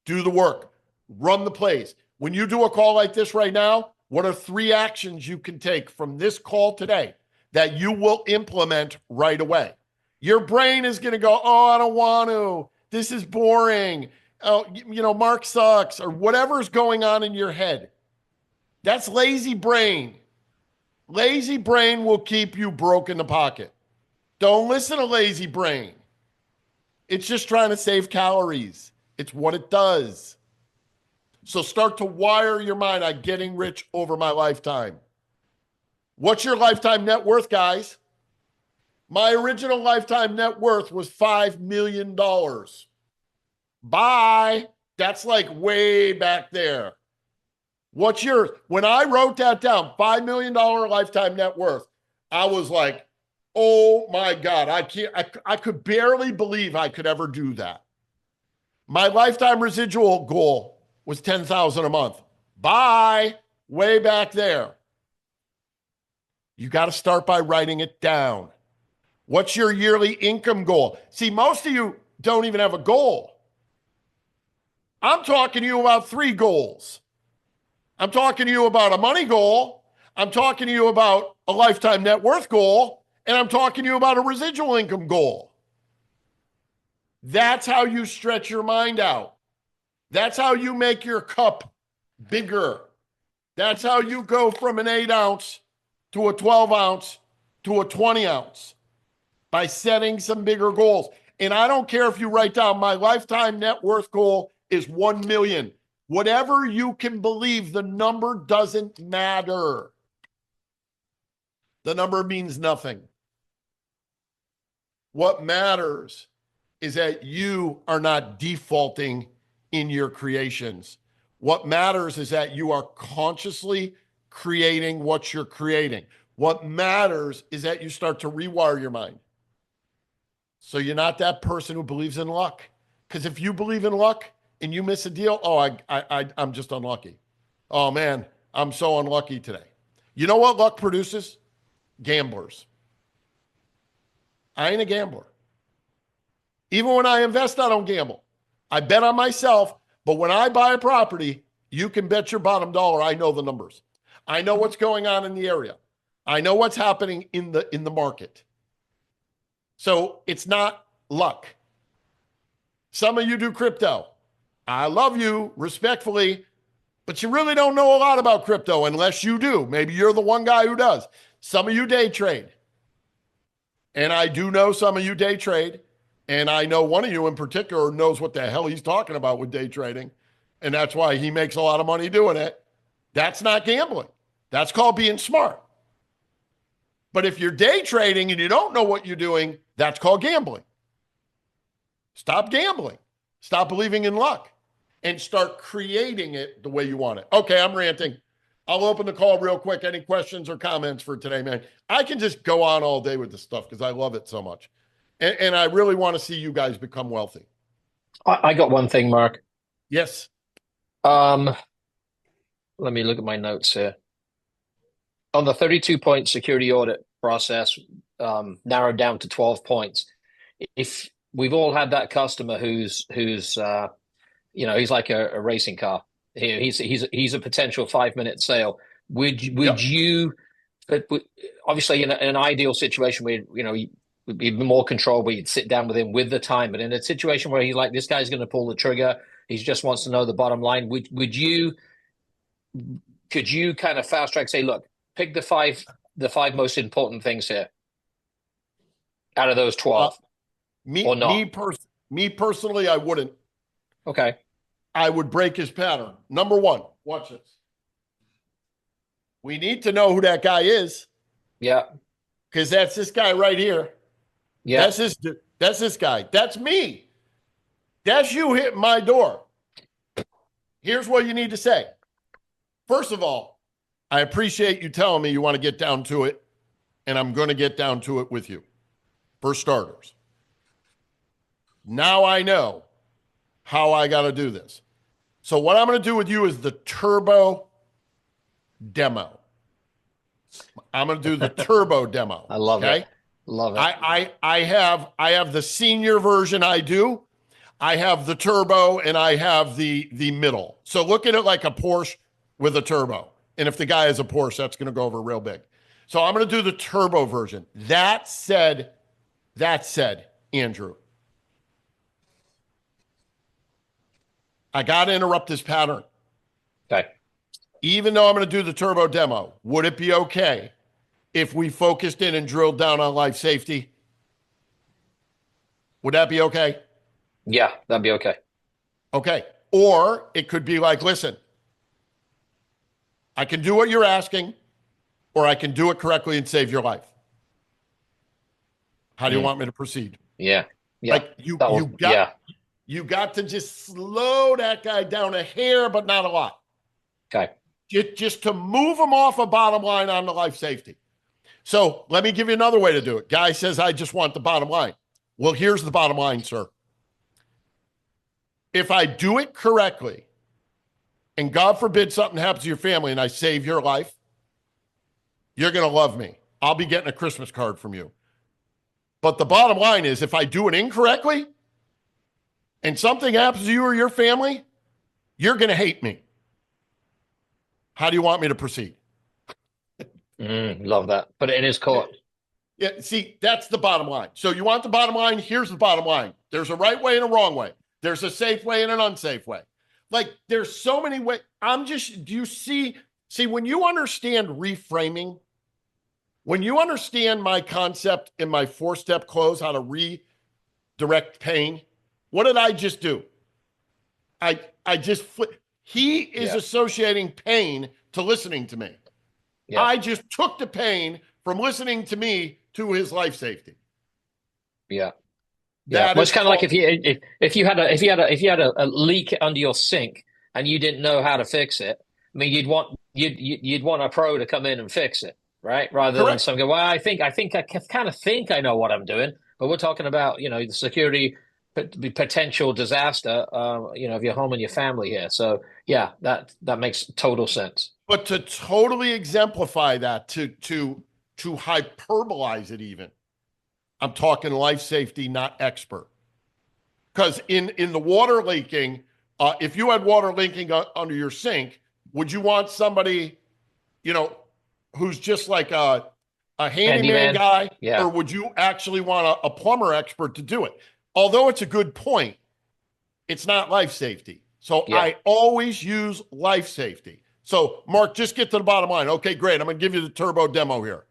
Do the work. Run the plays. When you do a call like this right now, what are 3 actions you can take from this call today that you will implement right away? Your brain is going to go, oh, I don't want to. This is boring. Oh, Mark sucks, or whatever's going on in your head. That's lazy brain. Lazy brain will keep you broke in the pocket. Don't listen to lazy brain. It's just trying to save calories. It's what it does. So start to wire your mind on getting rich over my lifetime. What's your lifetime net worth, guys? My original lifetime net worth was $5 million. Bye. That's like way back there. What's yours? When I wrote that down, $5 million lifetime net worth, I was like, oh my God, I could barely believe I could ever do that. My lifetime residual goal was $10,000 a month. Bye. Way back there. You got to start by writing it down. What's your yearly income goal? See, most of you don't even have a goal. I'm talking to you about 3 goals. I'm talking to you about a money goal. I'm talking to you about a lifetime net worth goal. And I'm talking to you about a residual income goal. That's how you stretch your mind out. That's how you make your cup bigger. That's how you go from an 8 ounce to a 12 ounce to a 20 ounce, by setting some bigger goals. And I don't care if you write down my lifetime net worth goal is 1 million. Whatever you can believe, the number doesn't matter. The number means nothing. What matters is that you are not defaulting in your creations. What matters is that you are consciously creating what you're creating. What matters is that you start to rewire your mind. So you're not that person who believes in luck. Because if you believe in luck and you miss a deal, I'm just unlucky. Oh man, I'm so unlucky today. You know what luck produces? Gamblers. I ain't a gambler. Even when I invest, I don't gamble. I bet on myself, but when I buy a property, you can bet your bottom dollar I know the numbers. I know what's going on in the area. I know what's happening in the market. So it's not luck. Some of you do crypto. I love you respectfully, but you really don't know a lot about crypto unless you do. Maybe you're the one guy who does. Some of you day trade. And I do know some of you day trade. And I know one of you in particular knows what the hell he's talking about with day trading. And that's why he makes a lot of money doing it. That's not gambling. That's called being smart. But if you're day trading and you don't know what you're doing, that's called gambling. Stop gambling. Stop believing in luck and start creating it the way you want it. Okay, I'm ranting. I'll open the call real quick. Any questions or comments for today, man? I can just go on all day with this stuff because I love it so much. And I really want to see you guys become wealthy. I got one thing, Mark. Yes. Let me look at my notes here. On the 32-point security audit process, narrowed down to 12 points. If we've all had that customer who's he's like a racing car. He's a potential 5-minute sale. Would you, obviously in an ideal situation where would be more control, where you'd sit down with him with the time, but in a situation where he's like, this guy's going to pull the trigger, he just wants to know the bottom line. Could you kind of fast track, say, look, pick the five most important things here out of those 12, or not? Me personally, I wouldn't. Okay. I would break his pattern. Number one, watch this. We need to know who that guy is. Yeah. Because that's this guy right here. Yeah. That's this guy. That's me. That's you hitting my door. Here's what you need to say. First of all, I appreciate you telling me you want to get down to it, and I'm going to get down to it with you. For starters. Now I know how I got to do this. So what I'm going to do with you is the turbo demo. I'm going to do the turbo demo. I love it. Love it. I have the senior version. I have the turbo, and I have the middle. So look at it like a Porsche with a turbo. And if the guy has a Porsche, that's going to go over real big. So I'm going to do the turbo version. That said, Andrew, I got to interrupt this pattern. Okay. Even though I'm going to do the turbo demo, would it be okay if we focused in and drilled down on life safety? Would that be okay? Yeah, that'd be okay. Okay. Or it could be like, listen, I can do what you're asking, or I can do it correctly and save your life. How do you want me to proceed? Yeah. Yeah. Like you got to just slow that guy down a hair, but not a lot. Okay. Just to move him off a bottom line on the life safety. So let me give you another way to do it. Guy says, I just want the bottom line. Well, here's the bottom line, sir. If I do it correctly, and God forbid something happens to your family and I save your life, you're going to love me. I'll be getting a Christmas card from you. But the bottom line is, if I do it incorrectly and something happens to you or your family, you're going to hate me. How do you want me to proceed? Love that. Put it in his court. Yeah, see, that's the bottom line. So you want the bottom line? Here's the bottom line. There's a right way and a wrong way. There's a safe way and an unsafe way. Like there's so many ways. Do you see, when you understand reframing, when you understand my concept in my 4-step close, how to redirect pain, what did I just do? I just flip. He is associating pain to listening to me. Yeah. I just took the pain from listening to me to his life safety. Yeah. Yeah. That Well, is it's kind of like called, if you had a leak under your sink and you didn't know how to fix it. I mean, you'd want a pro to come in and fix it, right? Rather than correct. some go, well, I kind of think I know what I'm doing, but we're talking about, the security potential disaster, of your home and your family here. So yeah, that makes total sense. But to totally exemplify that, to hyperbolize it even, I'm talking life safety, not expert. Because in the water leaking, if you had water leaking under your sink, would you want somebody, who's just like a handyman Handyman. guy, Yeah. or would you actually want a plumber expert to do it? Although it's a good point, it's not life safety. So Yeah. I always use life safety. So Mark, just get to the bottom line. Okay, great. I'm going to give you the turbo demo here.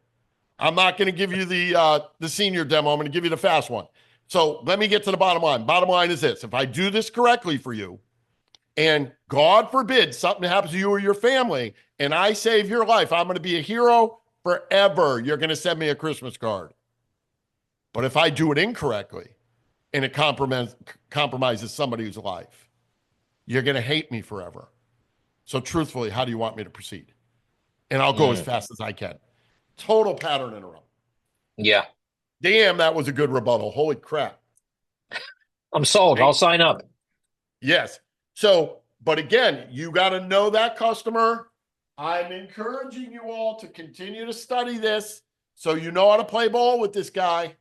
I'm not going to give you the senior demo. I'm going to give you the fast one. So let me get to the bottom line. Bottom line is this: if I do this correctly for you, and God forbid something happens to you or your family, and I save your life, I'm going to be a hero forever. You're going to send me a Christmas card. But if I do it incorrectly and it compromises somebody's life, you're going to hate me forever. So truthfully, how do you want me to proceed? And I'll go as fast as I can. Total pattern interrupt. Yeah. Damn, that was a good rebuttal. Holy crap. I'm sold. I'll sign up. Yes. So, but again, you got to know that customer. I'm encouraging you all to continue to study this so you know how to play ball with this guy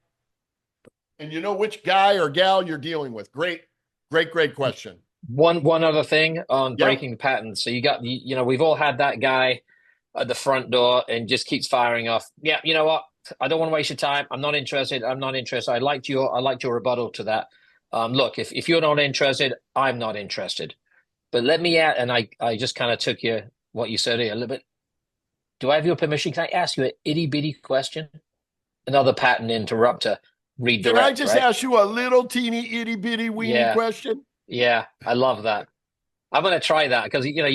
and you know which guy or gal you're dealing with. Great question. One other thing on Yeah. breaking patterns. So we've all had that guy at the front door and just keeps firing off. Yeah, you know what? I don't want to waste your time. I'm not interested. I liked your rebuttal to that. Look, if you're not interested, I'm not interested. But let me add, and I just kind of took what you said here a little bit. Do I have your permission? Can I ask you an itty bitty question? Another pattern interrupter redirect. Can I just right? ask you a little teeny itty bitty weeny question? Yeah, I love that. I'm going to try that because you're going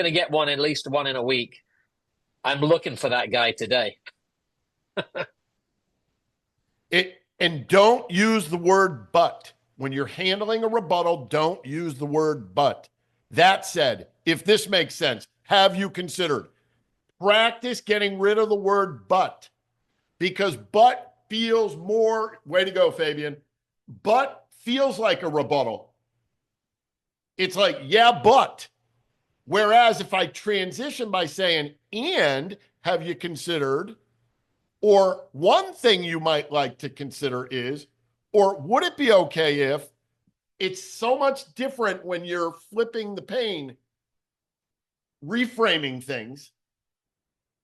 to get at least one in a week. I'm looking for that guy today. And don't use the word but. When you're handling a rebuttal, don't use the word but. That said, if this makes sense, have you considered practice getting rid of the word but? Because but feels more, way to go, Fabian. But feels like a rebuttal. It's like, yeah, but. Whereas if I transition by saying, and have you considered, or one thing you might like to consider is, or would it be okay if, it's so much different when you're flipping the pain, reframing things,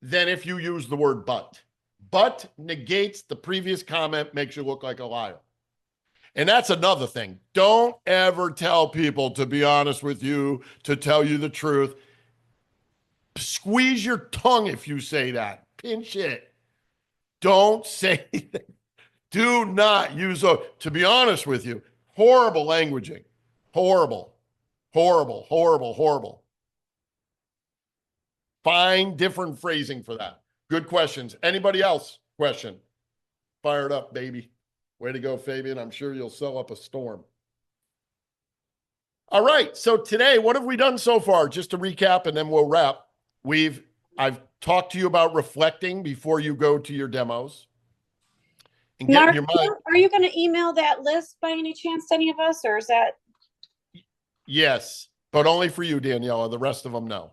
than if you use the word but. But negates the previous comment, makes you look like a liar. And that's another thing. Don't ever tell people, to be honest with you, to tell you the truth. Squeeze your tongue if you say that. Pinch it. Don't say that. Do not use to be honest with you, horrible languaging. Horrible. Find different phrasing for that. Good questions. Anybody else? Question? Fired up, baby. Way to go, Fabian. I'm sure you'll sell up a storm. All right. So today, what have we done so far? Just to recap, and then we'll wrap. I've talked to you about reflecting before you go to your demos. And Mark, getting your mind. are you going to email that list by any chance to any of us, or is that? Yes, but only for you, Daniela. The rest of them, no.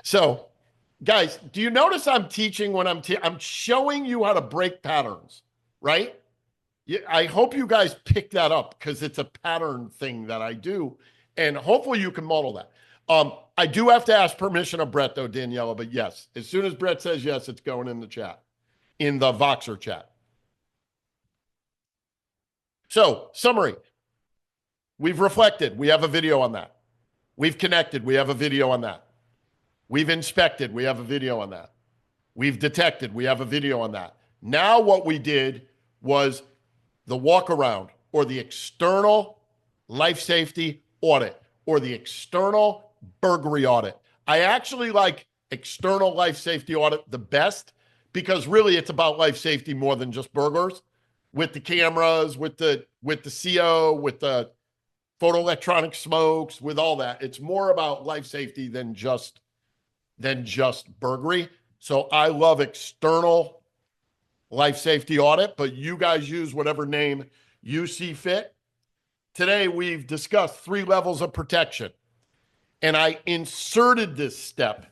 So, guys, do you notice I'm teaching when I'm showing you how to break patterns, right? I hope you guys pick that up because it's a pattern thing that I do, and hopefully you can model that. I do have to ask permission of Brett, though, Daniela, but yes, as soon as Brett says yes, it's going in the chat, in the Voxer chat. So, summary. We've reflected. We have a video on that. We've connected. We have a video on that. We've inspected. We have a video on that. We've detected. We have a video on that. Now what we did was the walkaround, or the external life safety audit, or the external burglary audit. I actually like external life safety audit the best, because really it's about life safety more than just burglars, with the cameras, with the CO, with the photo electronic smokes, with all that. It's more about life safety than just burglary. So I love external life safety audit, but you guys use whatever name you see fit. Today, we've discussed 3 levels of protection, and I inserted this step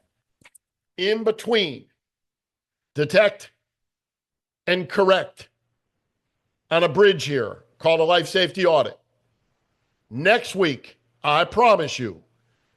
in between detect and correct on a bridge here called a life safety audit. Next week, I promise you,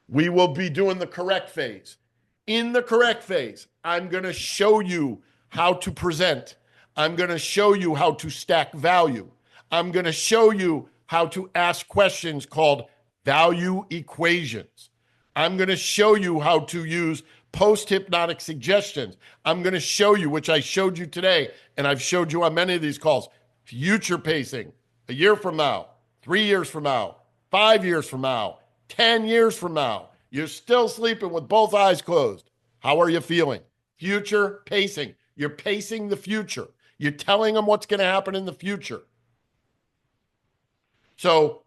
we will be doing the correct phase. In the correct phase, I'm going to show you how to present. I'm going to show you how to stack value. I'm going to show you how to ask questions called value equations. I'm going to show you how to use post-hypnotic suggestions. I'm going to show you, which I showed you today, and I've showed you on many of these calls, future pacing, a year from now, 3 years from now, 5 years from now, 10 years from now. You're still sleeping with both eyes closed. How are you feeling? Future pacing. You're pacing the future. You're telling them what's going to happen in the future. So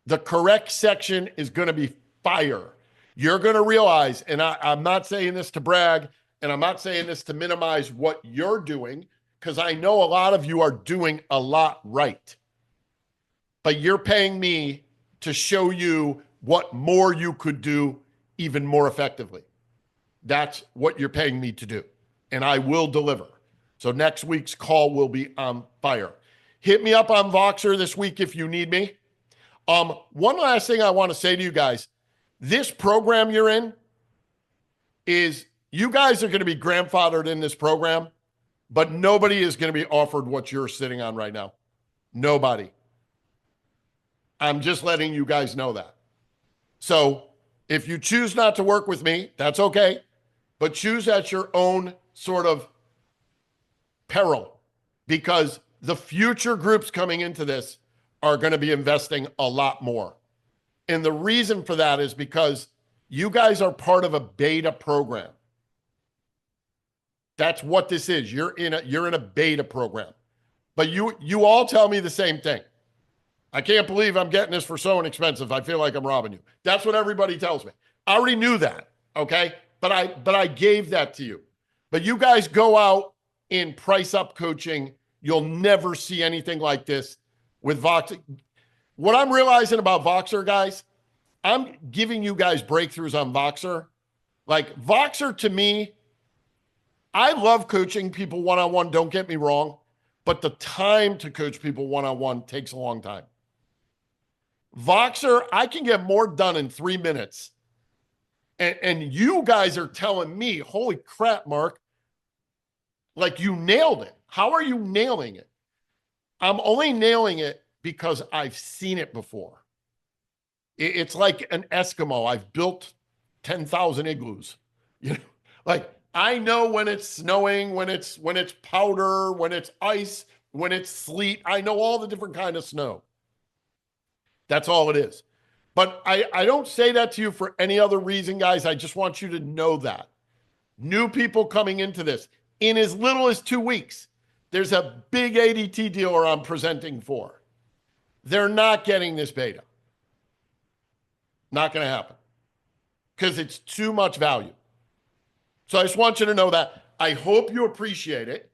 the correct section is going to be fire. You're going to realize, and I'm not saying this to brag, and I'm not saying this to minimize what you're doing, because I know a lot of you are doing a lot right. But you're paying me to show you what more you could do even more effectively. That's what you're paying me to do, and I will deliver. So next week's call will be on fire. Hit me up on Voxer this week if you need me. One last thing I want to say to you guys. This program you're in is, you guys are going to be grandfathered in this program, but nobody is going to be offered what you're sitting on right now. Nobody. I'm just letting you guys know that. So if you choose not to work with me, that's okay, but choose at your own sort of peril, because the future groups coming into this are going to be investing a lot more. And the reason for that is because you guys are part of a beta program. That's what this is. You're in a beta program. But you all tell me the same thing. I can't believe I'm getting this for so inexpensive. I feel like I'm robbing you. That's what everybody tells me. I already knew that, okay? But I gave that to you. But you guys go out in price up coaching. You'll never see anything like this with Voxer. What I'm realizing about Voxer, guys, I'm giving you guys breakthroughs on Voxer. Like, Voxer, to me, I love coaching people one-on-one, don't get me wrong, but the time to coach people one-on-one takes a long time. Voxer, I can get more done in 3 minutes. And you guys are telling me, holy crap, Mark, like, you nailed it. How are you nailing it? I'm only nailing it because I've seen it before. It's like an Eskimo. I've built 10,000 igloos. You know, like, I know when it's snowing, when it's powder, when it's ice, when it's sleet. I know all the different kind of snow. That's all it is. But I don't say that to you for any other reason, guys. I just want you to know that. New people coming into this, in as little as 2 weeks, there's a big ADT dealer I'm presenting for. They're not getting this beta. Not going to happen, because it's too much value. So I just want you to know that. I hope you appreciate it.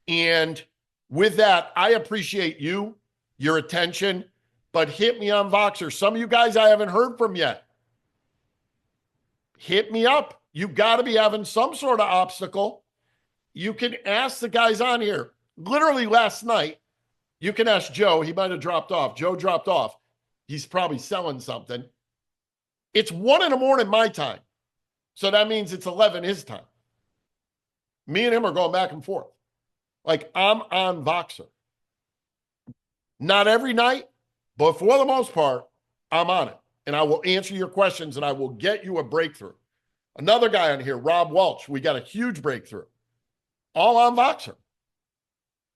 And with that, I appreciate you, your attention, but hit me on Voxer. Some of you guys I haven't heard from yet. Hit me up. You got to be having some sort of obstacle. You can ask the guys on here. Literally last night, you can ask Joe. He might have dropped off. Joe dropped off. He's probably selling something. It's 1 a.m. my time. So that means it's 11 his time. Me and him are going back and forth. Like, I'm on Voxer. Not every night, but for the most part, I'm on it. And I will answer your questions and I will get you a breakthrough. Another guy on here, Rob Welch, we got a huge breakthrough. All on Voxer.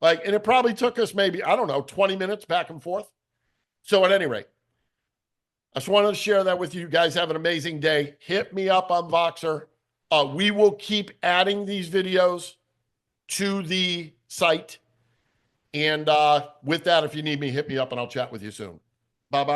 And it probably took us maybe, I don't know, 20 minutes back and forth. So at any rate, I just wanted to share that with you. You guys have an amazing day. Hit me up on Voxer. We will keep adding these videos to the site. And with that, if you need me, hit me up and I'll chat with you soon. Bye-bye.